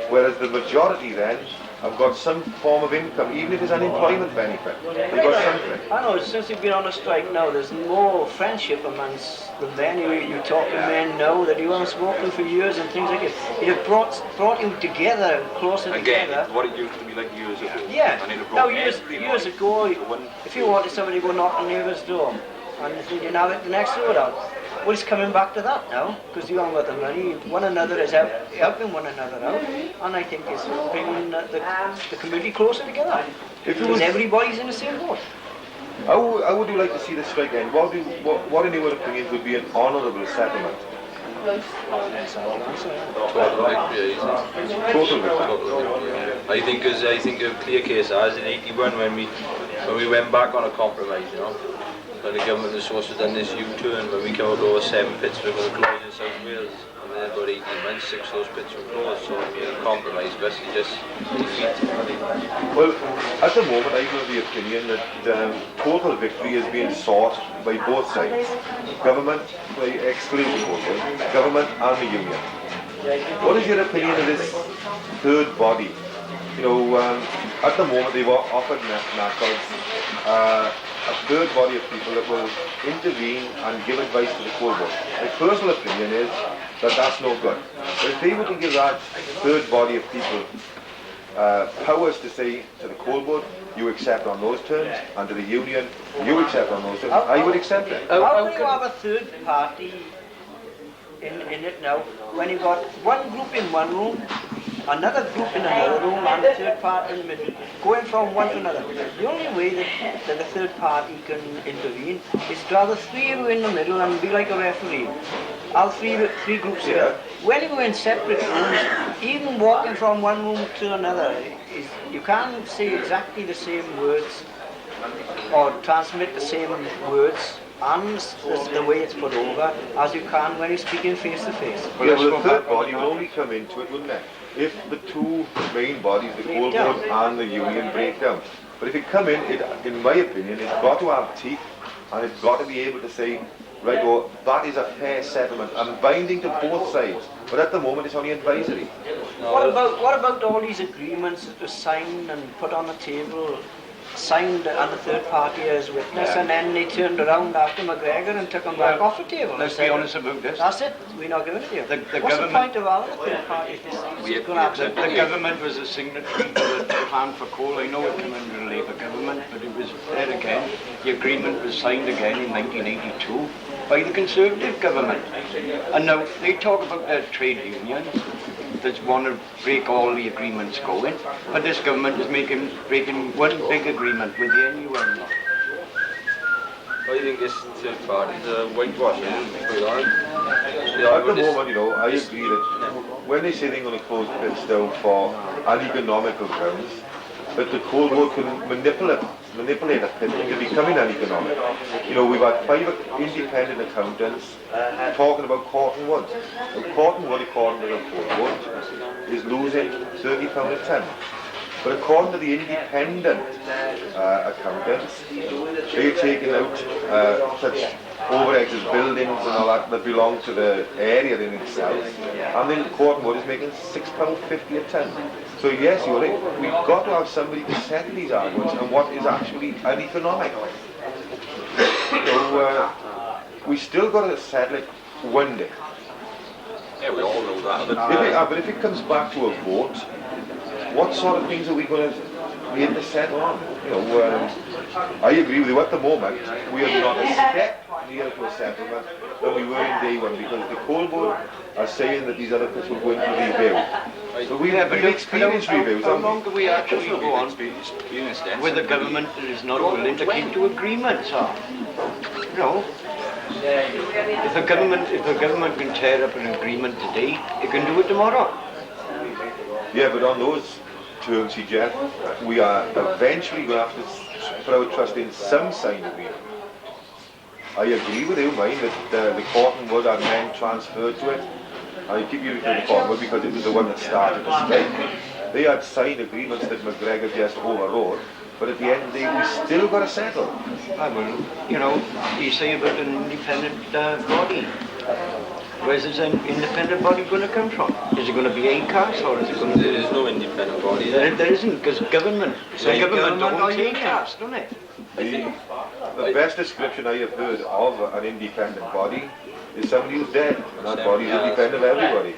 whereas the majority then have got some form of income, even if it's unemployment benefit. They've got something. I know, since you've been on a strike now, there's more friendship amongst the men. You talk to men now that you haven't spoken for years and things like it. It have brought you together, closer together. Again, what it used to be like years ago. Yeah. And it Now, years ago, if you wanted somebody to go knock on neighbour's door, and you think you now the next door down, well, it's coming back to that now, because you haven't got the money. One another is helping one another out, and I think it's bringing the community closer together. Because everybody's in the same boat. How would you like to see the strike end? What in your opinion would be an honourable settlement? Total victory. I think a clear case as in 81 when we went back on a compromise, you know. When the government was supposed to have done this U-turn when we covered over 7 pits were going to close in South Wales. And then about 18 months, 6 of those pits were closed. So the compromise basically just defeat. Well, at the moment I have the opinion that total victory is being sought by both sides. Government, excluding both, government and the union. What is your opinion of this third body? You know, at the moment they've offered NACODs a third body of people that will intervene and give advice to the coal board. My personal opinion is that that's no good. But if they were to give that third body of people powers to say to the coal board, you accept on those terms, and to the union, you accept on those terms, I would accept it. How can you have a third party in it now when you've got one group in one room, another group in another room, and a third party in the middle, going from one to another? The only way that the third party can intervene is to have the three of you in the middle and be like a referee. All three groups here. When you go in separate rooms, even walking from one room to another, you can't say exactly the same words or transmit the same words and the way it's put over as you can when you're speaking face to face. Well, the third body will only come into it, wouldn't it? If the two main bodies, the coal board and the union, break down. But if it come in my opinion, it's got to have teeth and it's got to be able to say, right, well, that is a fair settlement and binding to both sides. But at the moment, it's only advisory. What about all these agreements that were signed and put on the table, signed and the third party as witness, and then they turned around after McGregor and took them back off the table? Let's be honest about this. That's it. We're not giving it to you. What's the point of having a third party? The government was a signatory to the plan for coal. I know it came under the Labour government, but it was there again. The agreement was signed again in 1982 by the Conservative government. And now they talk about their trade unions that want to break all the agreements going, but this government is breaking one big agreement with the NUM. I think this third party is a whitewash. At the moment, you know, I agree that when they say they're going to close pits down for uneconomical grounds, that the coal board can manipulate a pit into becoming uneconomic. You know, we've had 5 independent accountants talking about Cortonwood. Now, Cortonwood, according to the coal board, is losing £30 a tonne. But according to the independent accountants, they're taking out such overheads as buildings and all that belong to the area in itself, and then Cortonwood is making £6.50 a tonne. So yes, you're right, we've got to have somebody to settle these arguments and what is actually uneconomic. So we still got to settle it one day. Yeah, we all know that. But if it comes back to a vote, what sort of things are we going to be able to settle on? You know, I agree with you. At the moment, we are not a step nearer to a settlement than we were in day one, because the coal board are saying that these other pits will go into review. So we've experienced reviews. How long do we actually go on with the government that is not willing to keep to agreements? You know, if a government can tear up an agreement today, it can do it tomorrow. Yeah, but on those terms, Jeff, we are eventually going to have to put our trust in some signed agreement. I agree with you, mind, that the Cortonwood had men transferred to it. I keep using the Cortonwood because it was the one that started the strike. They had signed agreements that McGregor just overrode, but at the end of the day, we still got to settle. Well, you know, you say about an independent body. Where's this independent body going to come from? Is it going to be ACAS or is it going to be... There is no independent body. There isn't, because government don't take ACAS, don't it? The best description I have heard of an independent body is somebody who's dead, and that body is independent of everybody.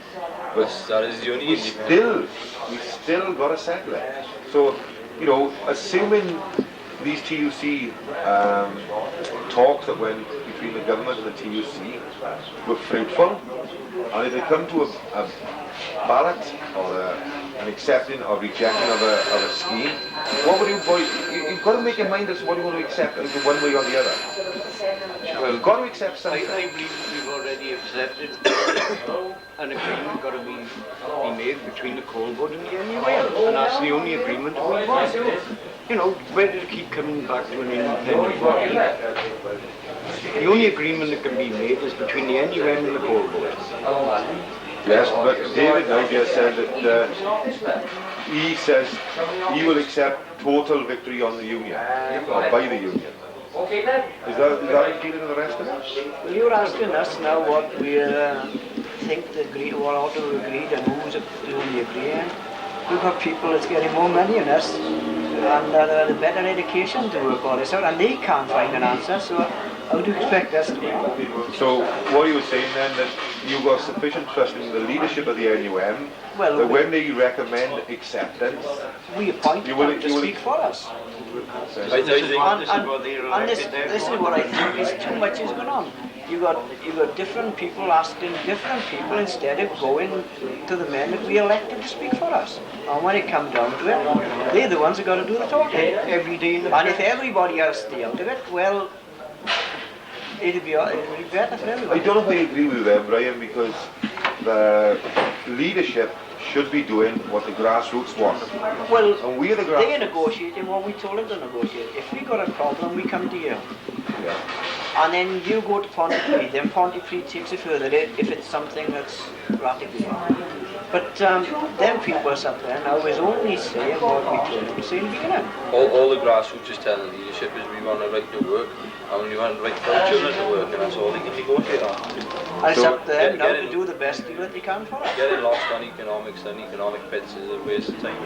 But that is the only we still got to settle it. So, you know, assuming these TUC talks that went between the government and the TUC were fruitful, and if they come to a ballot or an accepting or rejecting of a scheme, what would you boys? You you've got to make your mind as to what you want to accept either one way or the other. Well, you've got to accept something. I believe we've already accepted an agreement got to be made between the coal board and the NUM, and that's the only agreement we want. You know, where did it keep coming back to an independent body? The only agreement that can be made is between the NUM and the coal board. Yes, but David now just said that he says he will accept total victory on the union, or by the union. Is that the feeling of the rest of us? Well, you're asking us now what we think the agree, what ought to agree and who's doing the agreeing. We've got people that's getting more money than us and a better education to work all this out, and they can't find an answer, so how do you expect us to do? So what are you saying then, that you've got sufficient trust in the leadership of the NUM, well, that when they recommend acceptance, we appoint them to speak for us? And this is what I think is too much is going on. You got different people asking different people instead of going to the men that we elected to speak for us. And when it comes down to it, they're the ones who got to do the talking every day. And if everybody else stay out of it, well, it'll be better for everybody. I don't know if I agree with them, Brian, because the leadership should be doing what the grassroots want. Well, and we're the grassroots. They're negotiating what we told them to negotiate. If we got a problem, we come to you. Yeah. And then you go to Pontypridd, then Pontypridd takes it further if it's something that's radically wrong. But them people up there now is only saying what we told them to say in the beginning. All the grassroots is telling the leadership is we want the right to work, and we want the right for our children to work, and that's all they can negotiate on. And it's up to them now to do the best deal that they can for us. Getting lost on economics and economic bits is a waste of time.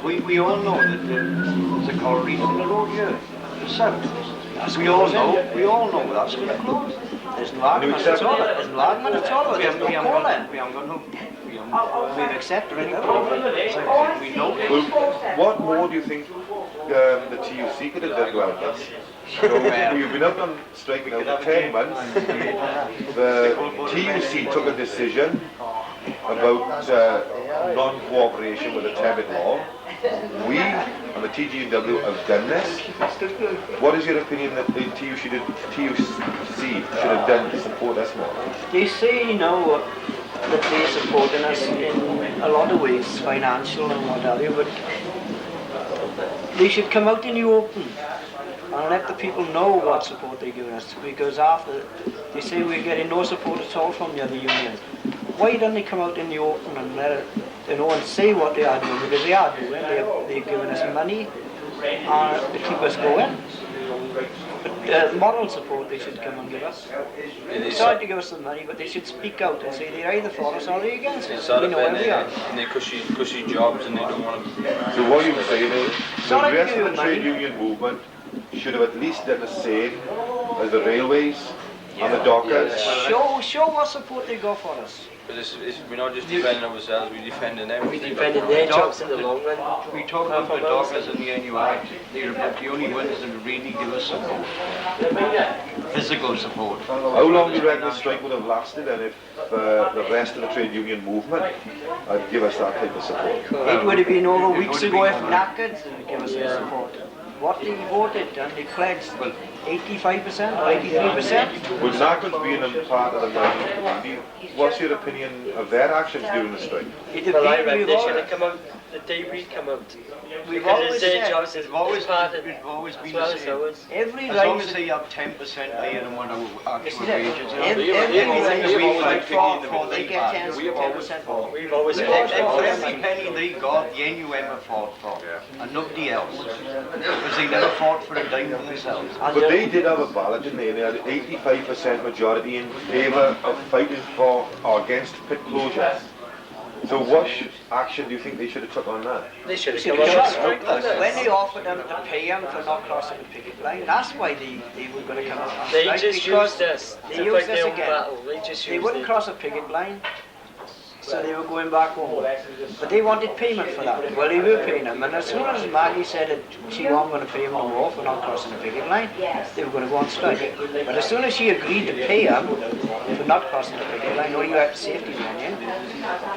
We all know that there's a colliery on the road here, the south. We all know that's going to close. There's no argument at all. There's no argument at all. There's no call in. We haven't got no. We've accepted it. We know. Well, what more do you think the TUC could have done to help us? So, you've been up on strike now for 10 months. The TUC took a decision about non-cooperation with the Tebet law. We and the TG&W have done this. What is your opinion that the TUC should have done to support us more? They say, you know, that they're supporting us in a lot of ways, financial and what have you, but they should come out in the open and let the people know what support they're giving us, because after they say we're getting no support at all from the other unions. Why don't they come out in the open and let it, you know, and say what they are doing, because they are doing, they're giving us money to keep us going. But moral support they should come and give us. They tried to give us the money, but they should speak out and say they're either for us or they're against us. We know where we are. And they cushy jobs and they don't want to... So what you're saying is, the rest of the trade union movement should have at least done the same as the railways and the dockers. Show what support they got for us. But we're not just defending ourselves, we're defending them. We're defending their jobs in the long run. We talk about the dockers and the NUI. They're about the only ones that really give us support. Physical support. How long do you reckon the strike would have lasted, and if the rest of the trade union movement had give us that type of support? It would have been over weeks ago if knackered to give us their support. What they voted and they pledged, 85% or 83%. With knackered being a part of the mining community, what's your opinion of their actions during the strike? Well, I reckon they should have come out the day we come out. We've because always their said, jobs is always been the same. Every as long as they have 10% higher than what our actual wages are. Every right for they get 10% more. We've always for every penny they got, the NUM have fought for, and nobody else. Because they never fought for a dime for themselves. But they did have a ballot, didn't they? They had 85% majority in favour of fighting for or against pit closures. So what action do you think they should have took on that? They should have come on strike. When they offered them to pay them for not crossing the picket line, that's why they were going to come out. They just used us. They used us again. Battle. They wouldn't cross a picket line. so they were going back home. But they wanted payment for that. Well, they were paying them, and as soon as Maggie said that she wasn't going to pay them no more for not crossing the picket line, they were going to go on strike. But as soon as she agreed to pay them for not crossing the picket line, you had safety man in,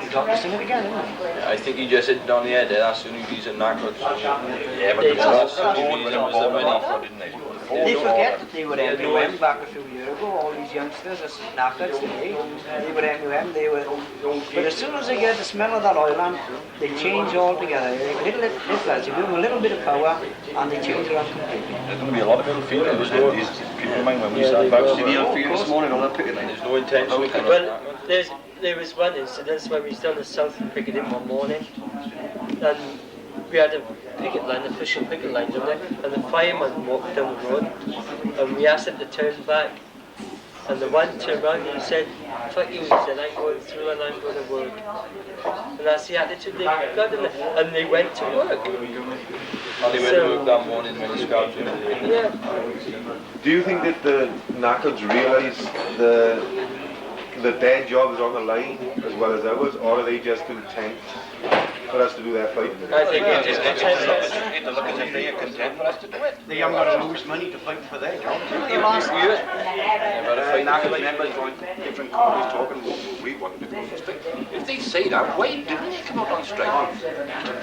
they dropped us in it again, didn't they? I think he just hit it on the head there. That's the only reason Newbridge. Yeah, but the the only reason was the money for, didn't they? They forget that they were MUM back a few years ago. All these youngsters are knackered today. They were MUM. But as soon as they get the smell of that oil lamp, they change altogether. Little lads, you give them a little bit of power, and they change around completely. There's going to be a lot of ill feeling. There's no people mind when we start about. Did you ill feeling this morning on the picket line? There's no intention. Well, there was one incident when we was down the south picketing one morning, and we had a picket line, official picket line down there, and the fireman walked down the road, and we asked him to turn back, and the one turned around and he said, "Fuck you," he said, "I'm going through and I'm going to work." And that's the attitude they got, and they went to work. And they went to work that morning when the scouts were in. Yeah. Do you think that the knackards realise that their job is on the line as well as ours, or are they just content for us to do their fighting? I think it is It look as if they are content for us to do it. They haven't got to lose money to fight for their job. The last year, NACA members joined different companies talking about we want to go on strike. If they say that, why didn't they come out on strike?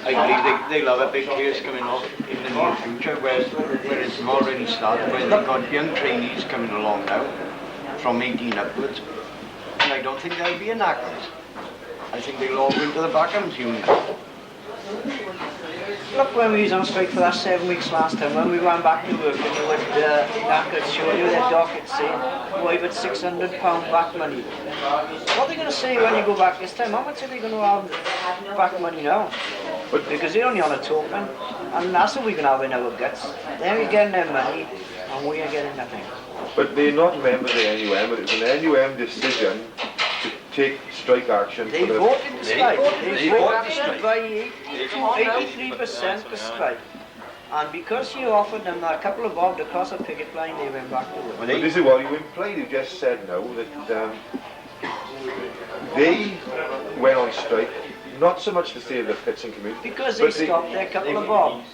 I believe they'll have a big case coming up in the near future where it's already started, where they've got young trainees coming along now from 18 upwards. And I don't think they'll be a knackers. I think they'll all go into the background union. Look, when we was on strike for that 7 weeks last time, when we went back to work, and they would knackers show you their docket saying, "Oh, I've got £600 back money." What are they going to say when you go back this time? How much are they going to have back money now? Because they're only on a token, and that's what we can have in our guts. They're getting their money, and we are getting nothing. But they're not members of the NUM, but it's an NUM decision to take strike action. They voted to strike. They voted by 83% to strike. And because you offered them a couple of bob to cross a picket line, they went back to work. But this is what you implied. You just said now that they went on strike, not so much to save the pits and community. Because they stopped their couple of bobs.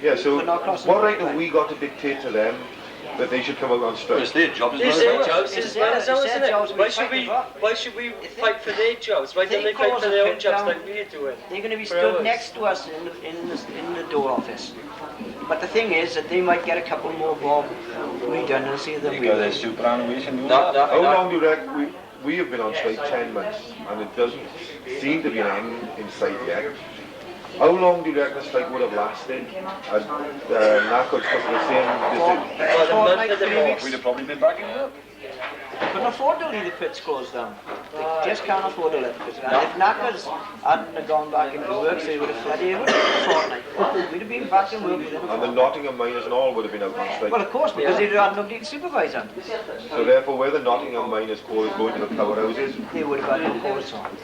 Yeah, so what right have we got to dictate to them that they should come out on strike? It's their job, It's their jobs as well as ours, isn't it? Why should we fight for their jobs? Why don't they fight for their own jobs like we're doing? They're going to be stood next to us in the door office. But the thing is that they might get a couple more bob redundancy than we will. How long do you reckon we have been on strike? 10 months, and it doesn't seem to be an end in sight yet. How long do you reckon the strike would have lasted? As NACO's took the same decision? We'd have probably been back in work. Couldn't afford to leave the pits closed down. They just can't afford to let the pits. And if knackers hadn't gone back into work, they would have fled here. It would have been a fortnight. We'd have been back in work within a fortnight. And the Nottingham miners and all would have been out on strike. Well, of course, because they'd had nobody to supervise them. So therefore, where the Nottingham miners' coal is going to the powerhouses, they would have had no coals on.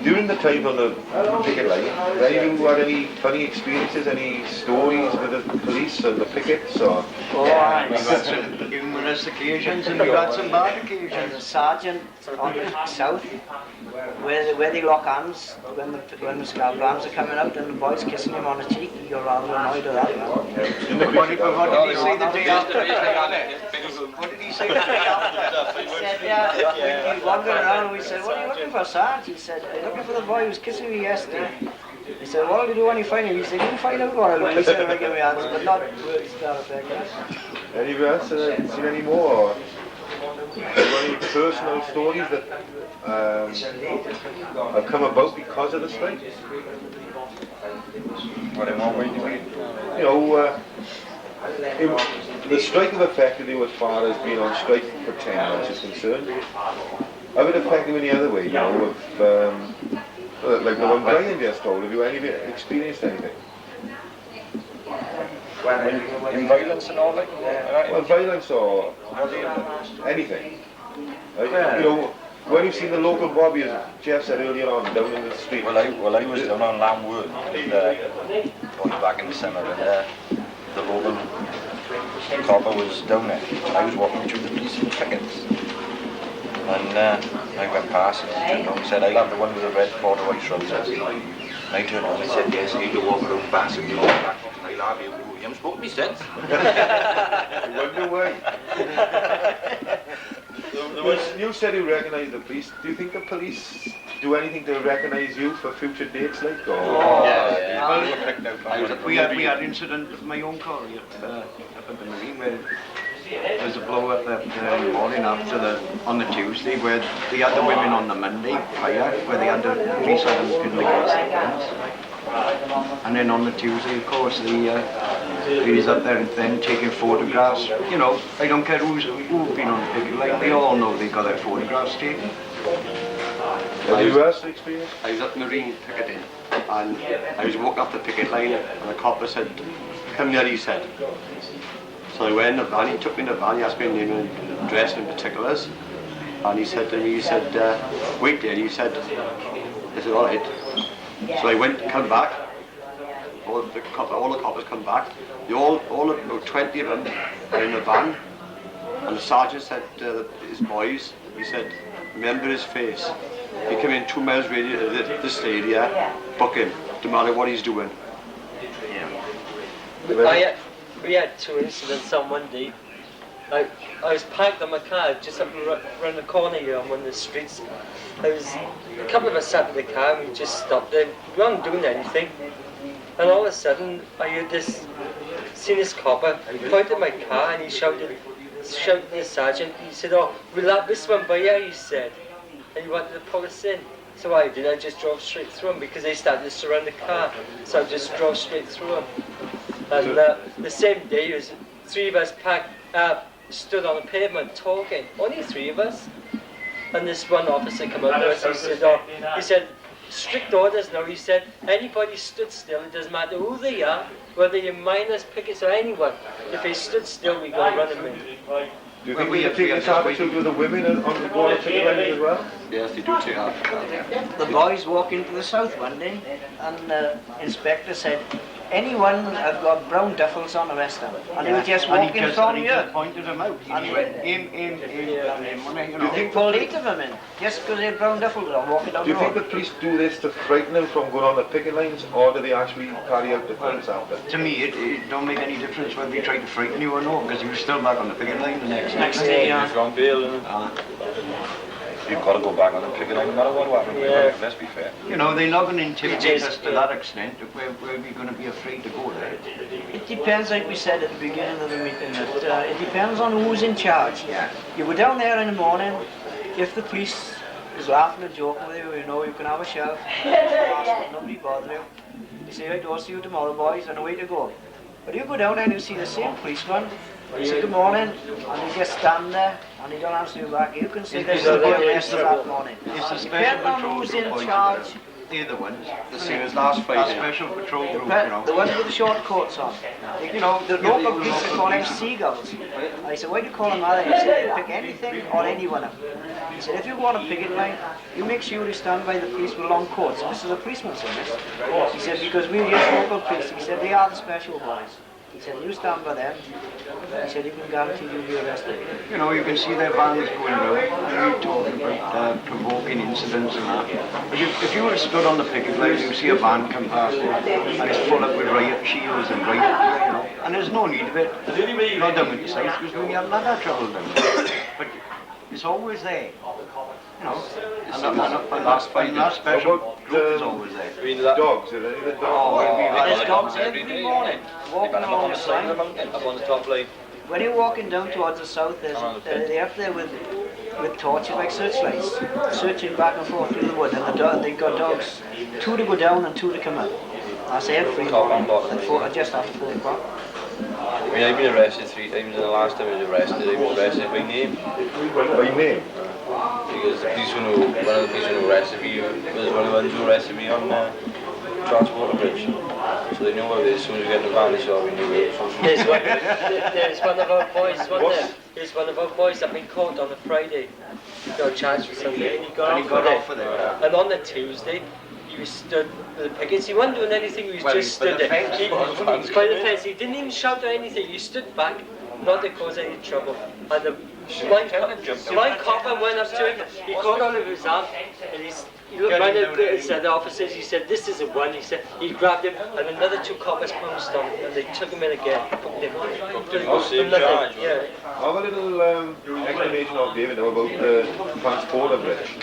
During the time on the picket line, have any of you had any funny experiences, any stories with the police and the pickets? Or? We've had some humorous occasions and we've had some bad occasions. The sergeant on the south, where they lock hands when the scablands are coming out and the boys kissing him on the cheek, you're rather annoyed at that. What did he say the day after? What did he say the day after? He said, we wandered around and we said, "What are you looking for, Sarge?" He said, "I'm looking for the boy who was kissing me yesterday." He said, "What did you do when you find him?" He said, "You can find out what I do." He said, "I give me answers, but not words to that effect." Any of you else seen any more? Or any personal stories that have come about because of the strike? What in what way do you mean? You know, the strike have affected you as far as being on strike for 10 months is concerned. Have it affected you any other way, you know, like the one Brian just told? Have you experienced anything? In violence and all like Well, violence or anything. Like, you know, when you've seen the local bobby, as Jeff said earlier on, down in the street. Well, I was down on Lamwood going back in the summer, and the local copper was down there. I was walking through the police pickets. And I went past and he said, I'll have the one with the red corduroy trousers. And I turned around and said, yes, you can walk around past and you walk back. And I'll have you. You haven't spoken to me since. You wonder why. You said you recognised the police. Do you think the police do anything to recognise you for future dates, like? Or? We had incident with my own car up at the Marine where there was a blow up in the morning on the Tuesday where they had the women on the Monday prior where they had the police had them in the guns. And then on the Tuesday, of course, he was up there and then taking photographs. You know, I don't care who's been on the picket line, they all know they got their photographs taken. Have you worse experience? I was at Marine picketing and I was walking up the picket line and the copper said, come here, he said. So I went in the van, he took me in the van, he asked me name and address and particulars. And he said to me, he said, wait there, he said, I said, all right. So I went, come back, all the coppers come back, about 20 of them are in the van, and the sergeant said to his boys, he said, remember his face, he came in 2 miles radius of this area, book him, no matter what he's doing. Yeah. We had 2 incidents on one day. I was parked on my car just up around the corner here on one of the streets. A couple of us sat in the car and we just stopped there. We weren't doing anything. And all of a sudden I heard seen this copper, he pointed at my car and he shouted to the sergeant, he said, oh, we'll have this one by here, he said. And he wanted to pull us in. So I did, I just drove straight through him because they started to surround the car. So I just drove straight through him. And the same day, there was 3 of us stood on the pavement talking, only 3 of us. And this one officer came up to us, he said, strict orders now, he said, anybody stood still, it doesn't matter who they are, whether you're miners, pickets or anyone, if they stood still, we go and run them in. Do you think we have taken this attitude with the women on the board of picket line as well? Yes, they do take that. The boys walked into the south one day and the inspector said, anyone have got brown duffels on, arrest them. And they were just walking from here. Pointed them out. And he went, aim, you know. They pulled 8 of them in, just because they had brown duffels on, walking down Do the you road. think the police do this to frighten them from going on the picket lines, or do they actually carry out defence after? To me, it don't make any difference whether they try to frighten you or not, because you're still back on the picket line the next day. You're from bail, You've got to go back on the picket line no matter what happens. Yeah. Let's be fair. You know, they're not going to intimidate us to that extent. Where are we going to be afraid to go there? It depends, like we said at the beginning of the meeting, that it depends on who's in charge. You go down there in the morning, if the police is laughing and joking with you, you know, you can have a shout, nobody bother you. You say, right, I'll see you tomorrow, boys, and away to go. But you go down there and you see the same policeman, you say good morning, and they just stand there, and they don't answer you back. You can say this is the rest of that morning. It's the Depending on who's in charge. They're the ones. The same as last Our Friday. special patrol group, you know. The ones with the short coats on. You know, the local police call them seagulls. I said, why do you call them that? He said, pick anything or any one of them. He said, if you go on a picket line, you make sure you stand by the police with long coats. This is a policeman saying this. He said, because we're just local police. He said, they are the special boys. He said, you stand by them. He said, you can guarantee you'll be arrested. You know, you can see their vans going around, and you're talking about provoking incidents and that. But if you were stood on the picket line, you see a van come past it, and it's full up with riot shields and riot, you know, and there's no need of it. Not down with the south, because we haven't had that trouble down there. But it's always there. You know, and last special group is always there. Dogs, are there any dogs? There's dogs every morning, walking along the side. Up on the top line. When you're walking down towards the south, they're up there with torches like searchlights, searching back and forth through the wood, and they've got dogs, 2 to go down and 2 to come up. I say every morning, just after 4 o'clock. I mean, I've been arrested 3 times, and the last time I was arrested, I was arrested by name. By name? Because the police one of the police who arrested me was one of the ones who arrested me on Transport Bridge. So they knew what it is. As soon as we get in the van, they saw we knew it. There's one of our boys, wasn't there? There's one of our boys that been caught on a Friday. He got charged for something and he got off for it. And on the Tuesday, he was stood with the pickets. He wasn't doing anything, he was just stood there. He was by the fence. He didn't even shout or anything. He stood back, not to cause any trouble. And One copper went up to him, he caught all of his arm, and he looked around at the officers, he said, this is a one, he said, he grabbed him, and another 2 coppers pounced on him, and they took him in again, hooked him. Yeah. Have a little explanation of David now about the transporter bridge.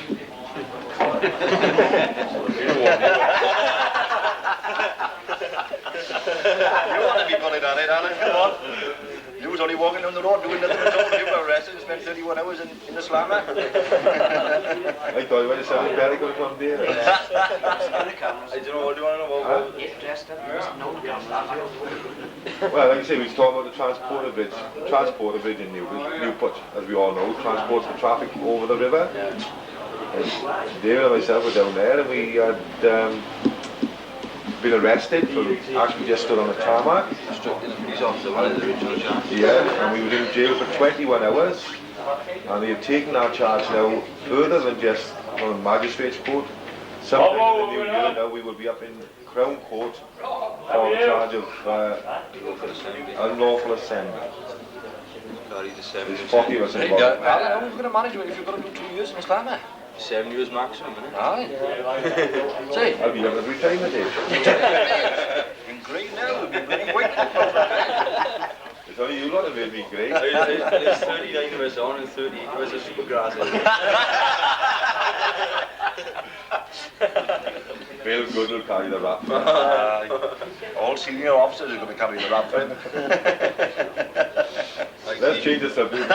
You want to be bullied on it, Alan? Come on. You was only walking down the road doing nothing at all. You were arrested and spent 31 hours in the slammer. I thought you were selling very good one day. I don't know, what do you want to know about? Well, like I say, we was talking about the transporter bridge. Transporter bridge in Newbridge, as we all know, transports the traffic over the river. And David and myself were down there, and we had been arrested for actually just stood on the tarmac. Instructing the police officer, one of the original charge. Yeah, and we were in jail for 21 hours, and they have taken our charge now further than just on a magistrate's court. Sometime in the new year now we will be up in Crown Court for the charge of unlawful assent. There's 40 of us involved. How are you going to manage it if you've got to do 2 years in a slammer? 7 years maximum, isn't it? Aye. See? I'll be having every time a day. In grey now, we'll be bloody white. It's only you lot that made me grey. There's 39 of us on and 38 of us are supergrass. Bill Good will carry the rap. All senior officers are going to carry the rap for him. Let's change the subject.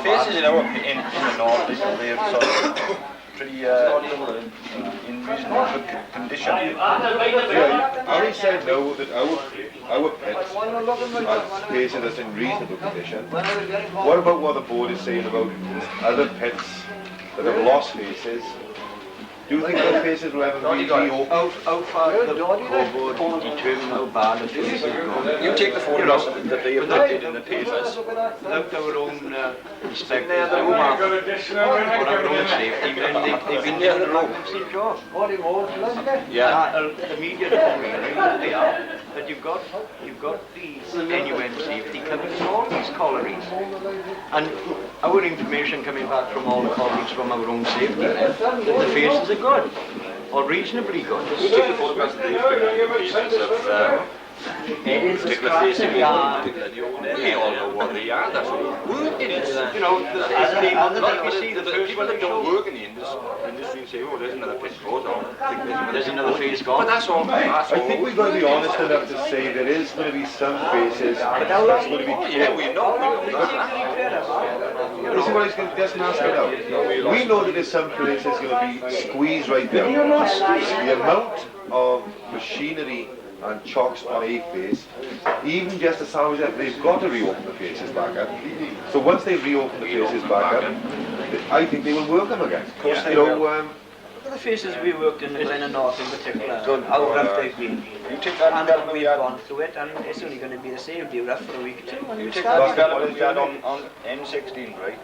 Faces in the north, they're sort of pretty in reasonable good condition. Yeah, Harry said no, that our pets are faces that's in reasonable condition. What about what the board is saying about other pets that have lost faces? Do you think those faces will ever be reopened? How far the board determine how bad the faces go? You take the photographs that they have did in the papers. Without our own inspectors, our own safety men, they've been doing a fantastic job. Yeah. The media don't really they are. But you've got the NUN safety covering all these collieries. And our information coming back from all the colleagues from our own safety men, that the faces are good, or reasonably good. You take the photographs that they've taken of particular faces, they all know what they are. That's what working is. You know, like we see the people that don't work in the industry say, oh, there's another pit coat, or there's another face gone. But that's all. I think we've got to be honest enough to say there is going to be some faces that's going to be killed. Yeah, we know that. This is what he's going to just ask it out. We know that there's some places going to be squeezed right down. The amount of machinery and chocks on a face, even just to salvage that, they've got to reopen the faces back up. So once they reopen the faces back up, I think they will work them again. Of course they will. The faces we worked in the Glen North in particular, how rough they've been. And we've gone through it, and it's only going to be the same, it'll be rough for a week or two. You take that development we had on N16, right?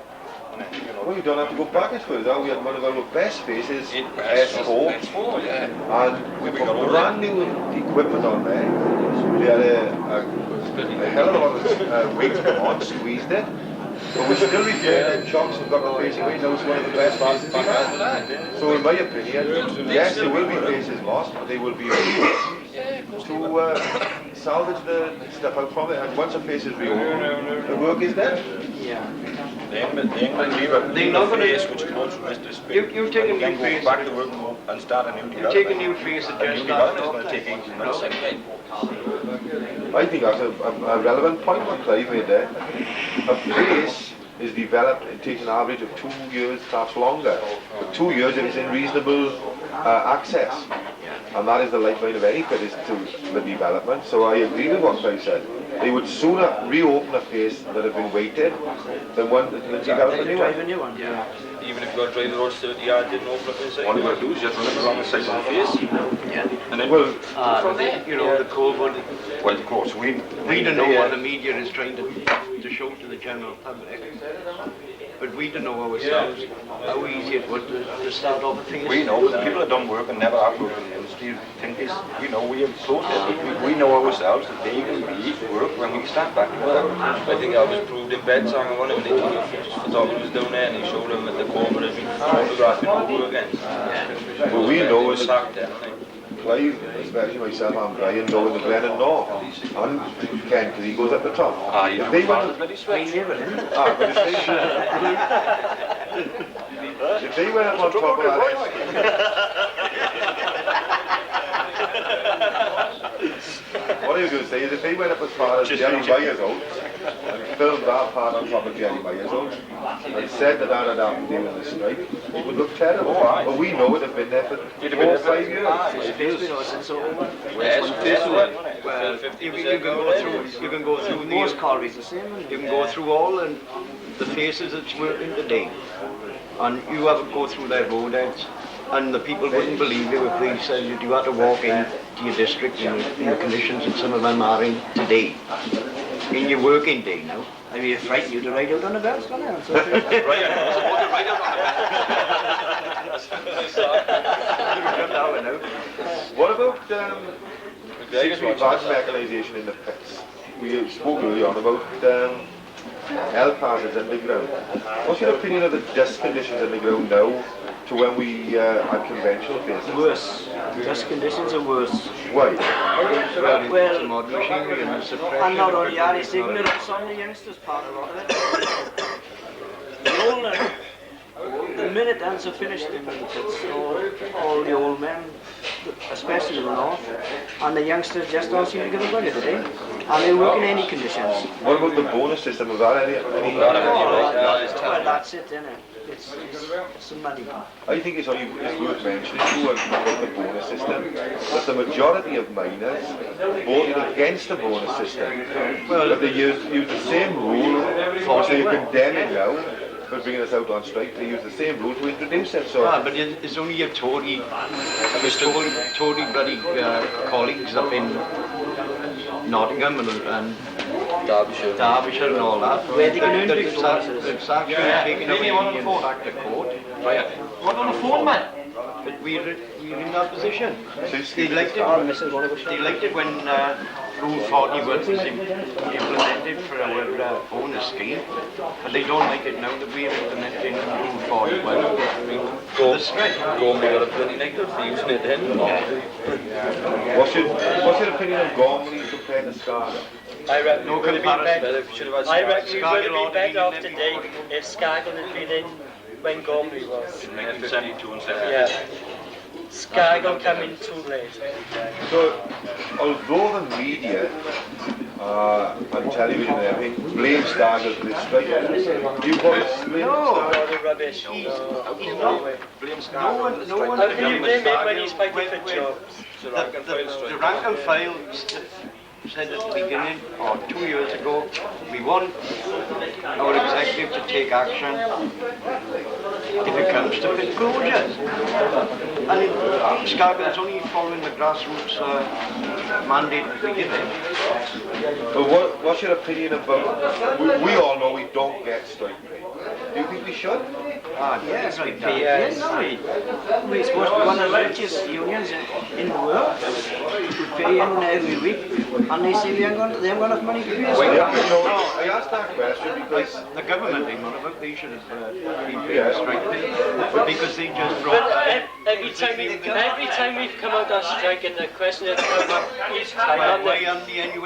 Well, you don't have to go back as further. We had one of our best faces, S4, and we put brand new equipment on there. We had a hell of a lot of weight on, squeezed it. But we still retained them chocks and got the facing weight. That was one of the best faces we had. So in my opinion, yes, there will be faces lost, but they will be reused to salvage the stuff out from it. And once a face is reopened, the work is done. Yeah. They're not going to face which close the rest of the space. You take a new then face. go back to work and start a new development. You take a new face and just development is going to take 18 months anyway. I think that's a relevant point what Clive made there. A face is developed, it takes an average of 2 years, perhaps longer. But 2 years if it's in reasonable access. And that is the lifeline of any fit, is to the development. So I agree with what Clive said. They would sooner reopen a face that had been weighted than one that develop a new one. Yeah. Even if you've got to drive the road 30 yards, didn't open up inside. All you've got to do is just run it along the side of the face. Yeah. And then, from there, you know, the cold. Well, of course, we don't know what the media is trying to show to the general public. But we don't know ourselves how easy it was to start off a thing. We know the people that don't work and never have worked in the industry think this, we know we have processed. We know ourselves that they can be work when we stand back. I think I was proved in bed song and one of them photographers down there and he showed them at the corporate and photographing over again. Well, we know it's sacked everything. Clive, especially myself and Brian, know in the Glen and North, and Ken, because he goes at the top. If they went, But if they went up on top of that, what I was going to say is if they went up as far as Jerry Myers out and filmed that part on top of Jerry Myers out and said that that had happened during the strike, it would look terrible. But we know it had been there for 4 or 5 years. You can go through most collieries the same. You can go through all and the faces that's working today, and you have to go through their road ends, and the people wouldn't believe you if they said you had to walk into your district in the conditions that some of them are in today, in your working day now. I mean, you're frightened you to ride out on the bells, don't you? What about seems to be bad mechanisation in the pits? We spoke earlier on about L passes underground. What's your opinion of the dust conditions underground now to when we had conventional places? Worse. Dust conditions are worse. Why? Well, modern machinery and suppression. And not only that, it's ignorance on the youngsters' part, a lot of it. The older, the minute ends are finished in the pits, all the old men, especially in the north, and the youngsters just don't seem to give a bugger today. And they work in any conditions. What about the bonus system? Is that any? Well, that's it, isn't it? It's some money. I think it's worth mentioning too about the bonus system that the majority of miners voted against the bonus system. But they used the same rule, which they condemn it now, for bringing us out on strike. They use the same rule to introduce it. So. But it's only your Tory bloody colleagues up in Nottingham and Derbyshire and all that. Where they can earn it's actually taking away the back to court. What on the phone, man? But we're in that position. They liked it when Rule 40 was implemented for our bonus scheme, but they don't like it now that we're implementing Rule 41. Gormley got a bloody negative for using it then. What's your opinion of Gormley compared to Scarga? I reckon No we would have been better. I reckon we would have been better off today if Scargill had been in when Gormley was. In 1972 and 73. Yeah. Scargill came in too late. So, although the media and television and everything blame Scargill for this strike, you've got to blame No, rubbish. Blame Scargill. No one. How can you blame him when he's fighting for jobs? The rank and file said at the beginning, or 2 years ago, we want our executive to take action if it comes to pit closures. And Scargill's only following the grassroots mandate to begin with. But what's your opinion about, we all know we don't get strike pay. Do you think we should? Yes, we pay. Yes, we're supposed to be one of the richest unions in the world. We pay in every week, and they say they haven't got enough money to pay us. I asked that question because the government ain't one of them. They should have been paid strike pay, but because they just dropped. But every time we've come out on strike, and the question has come up each time,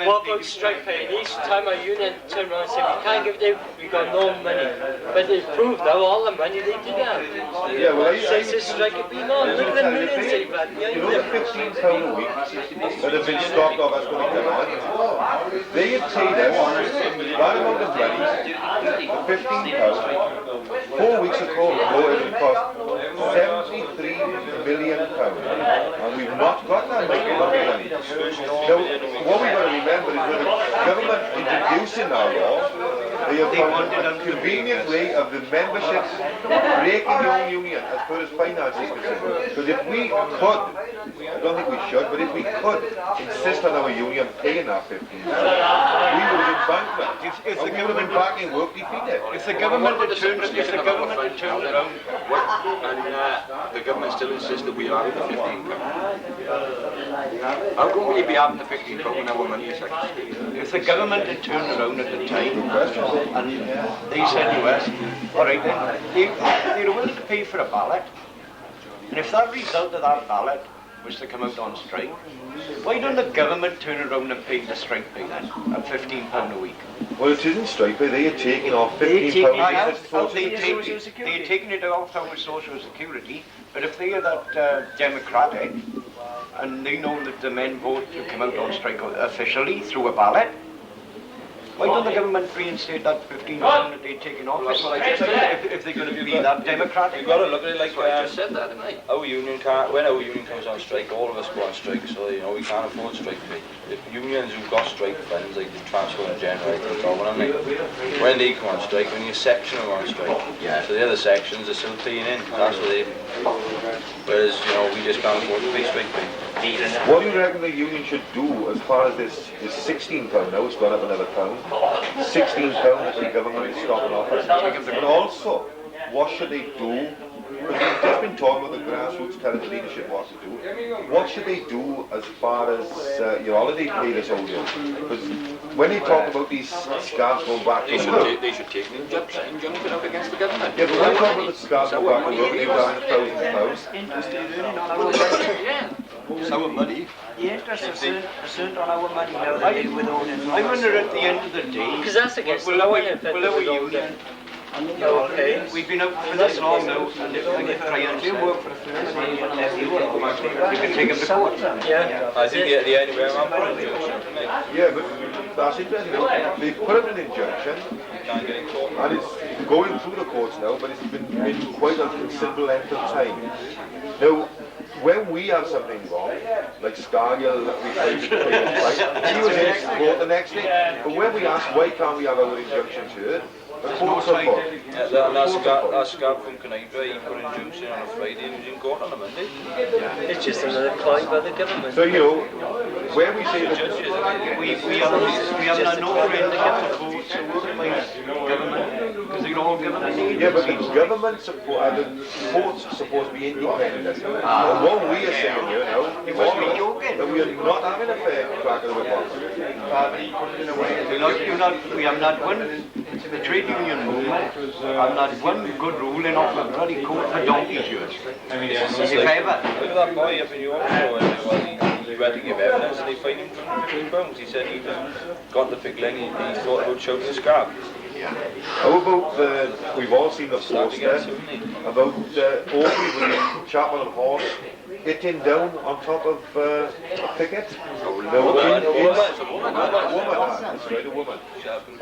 what about strike pay? And each time our union turn around and say we can't give them, we got no money. But they've proved now all the money they did have. Yeah, well, since the strike had been on, look at the millions they've had. You know the £15 a week that have been stopped off as going to come on? They had paid us that amount of money, £15, 4 weeks ago, it would cost £73 million, and we've not got that money. Now, what we've got to remember is when the government introducing our law, they have found a convenient way of the memberships breaking your union as far as finance is concerned. Because if we could I don't think we should, but if we could insist on our union paying that 15, we would have been bankrupt. If the government back in work defeated. If the government had turned around, and the government still insists that we are having the 15 pound. How come we be having the 15 pound when our money is like? if the government had turned around at the time and they said to us, all right then, they're willing to pay for a ballot, and if that result of that ballot was to come out on strike, why don't the government turn around and pay the strike pay then, at £15 a week? Well, it isn't strike pay, they are taking off £15 They're taking it off our social security, but if they are that democratic, and they know that the men vote to come out on strike officially through a ballot, why don't the government reinstate that 15% that they're taking off if they're going to be that democratic? You've got to look at it like I just said that, didn't I? our union can't, when our union comes on strike, all of us go on strike, so you know we can't afford strike pay. If unions who've got strike funds, like the transport and generators, or what I mean, when they come on strike, when your section are on strike, so the other sections are still paying in. That's what they. Whereas you know we just can't afford to pay strike pay. What do you reckon the union should do as far as this is £16 now, it's gone up another pound, £16 that the government is stopping off, but also, what should they do? Because we've just been talking about the grassroots telling the leadership what to do. What should they do as far as your holiday pay this whole year? Because when they talk about these scabs going back to work, they should take an injunction out against the government. yeah, but when they talk about the scabs going back to work, they've done £1,000. It's our money. The interest is earned on our money now that they withhold it. I wonder at the end of the day, Because that's against will our union, we've been out for this long now, and if they try and work for a firm, you can take them to court. Yeah. I think the only way I'm putting it is Yeah, but that's interesting. They put up an injunction, and it's going through the courts now, but it's been quite a considerable length of time. Now, when we have something wrong, like Scargill, we tried to pay the price, he was in court the next day. But when we ask why can't we have our injunctions heard, the courts are full. that scab from Canada, he put injunction on a Friday and he was in court on a Monday. It's just another ploy by the government. So, you know, when we say that We have no friend to get the courts and work by government, because they're all government agencies. yeah, but the government support, the courts are supposed to be independent. And what we are saying here now, You must be joking. that we are not having a fair crack at the whip. We have not one, the trade union movement, have not one good ruling off the bloody court for donkey's years. If ever. Look at that boy up in Yorkshire, he had to give evidence and they fined him £250. He said he'd got the pickling, he thought about shouting the scab. How about we've all seen the poster about Oakley with Chapman and Horse hitting down on top of a picket? A woman.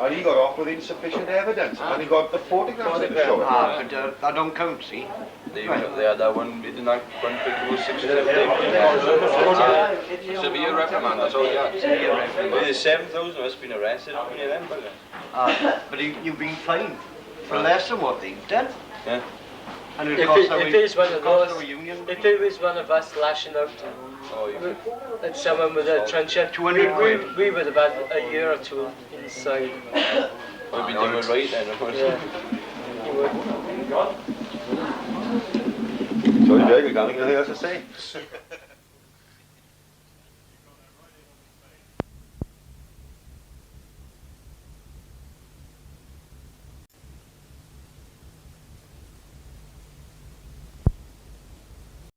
And he got off with insufficient evidence, and he got the photographs in the show. But that don't count, see? They had that one, in that one picket was 6 Severe reprimand, that's all you got. There's 7,000 of us been arrested, how many of them? But you've been fined for less than what they've done. Yeah. And If it was one of those, if it was one of us lashing out at someone with a truncheon, 200 quid. we would have had a year or two inside. We've been doing right then. Sorry, Jake, I got anything else to say?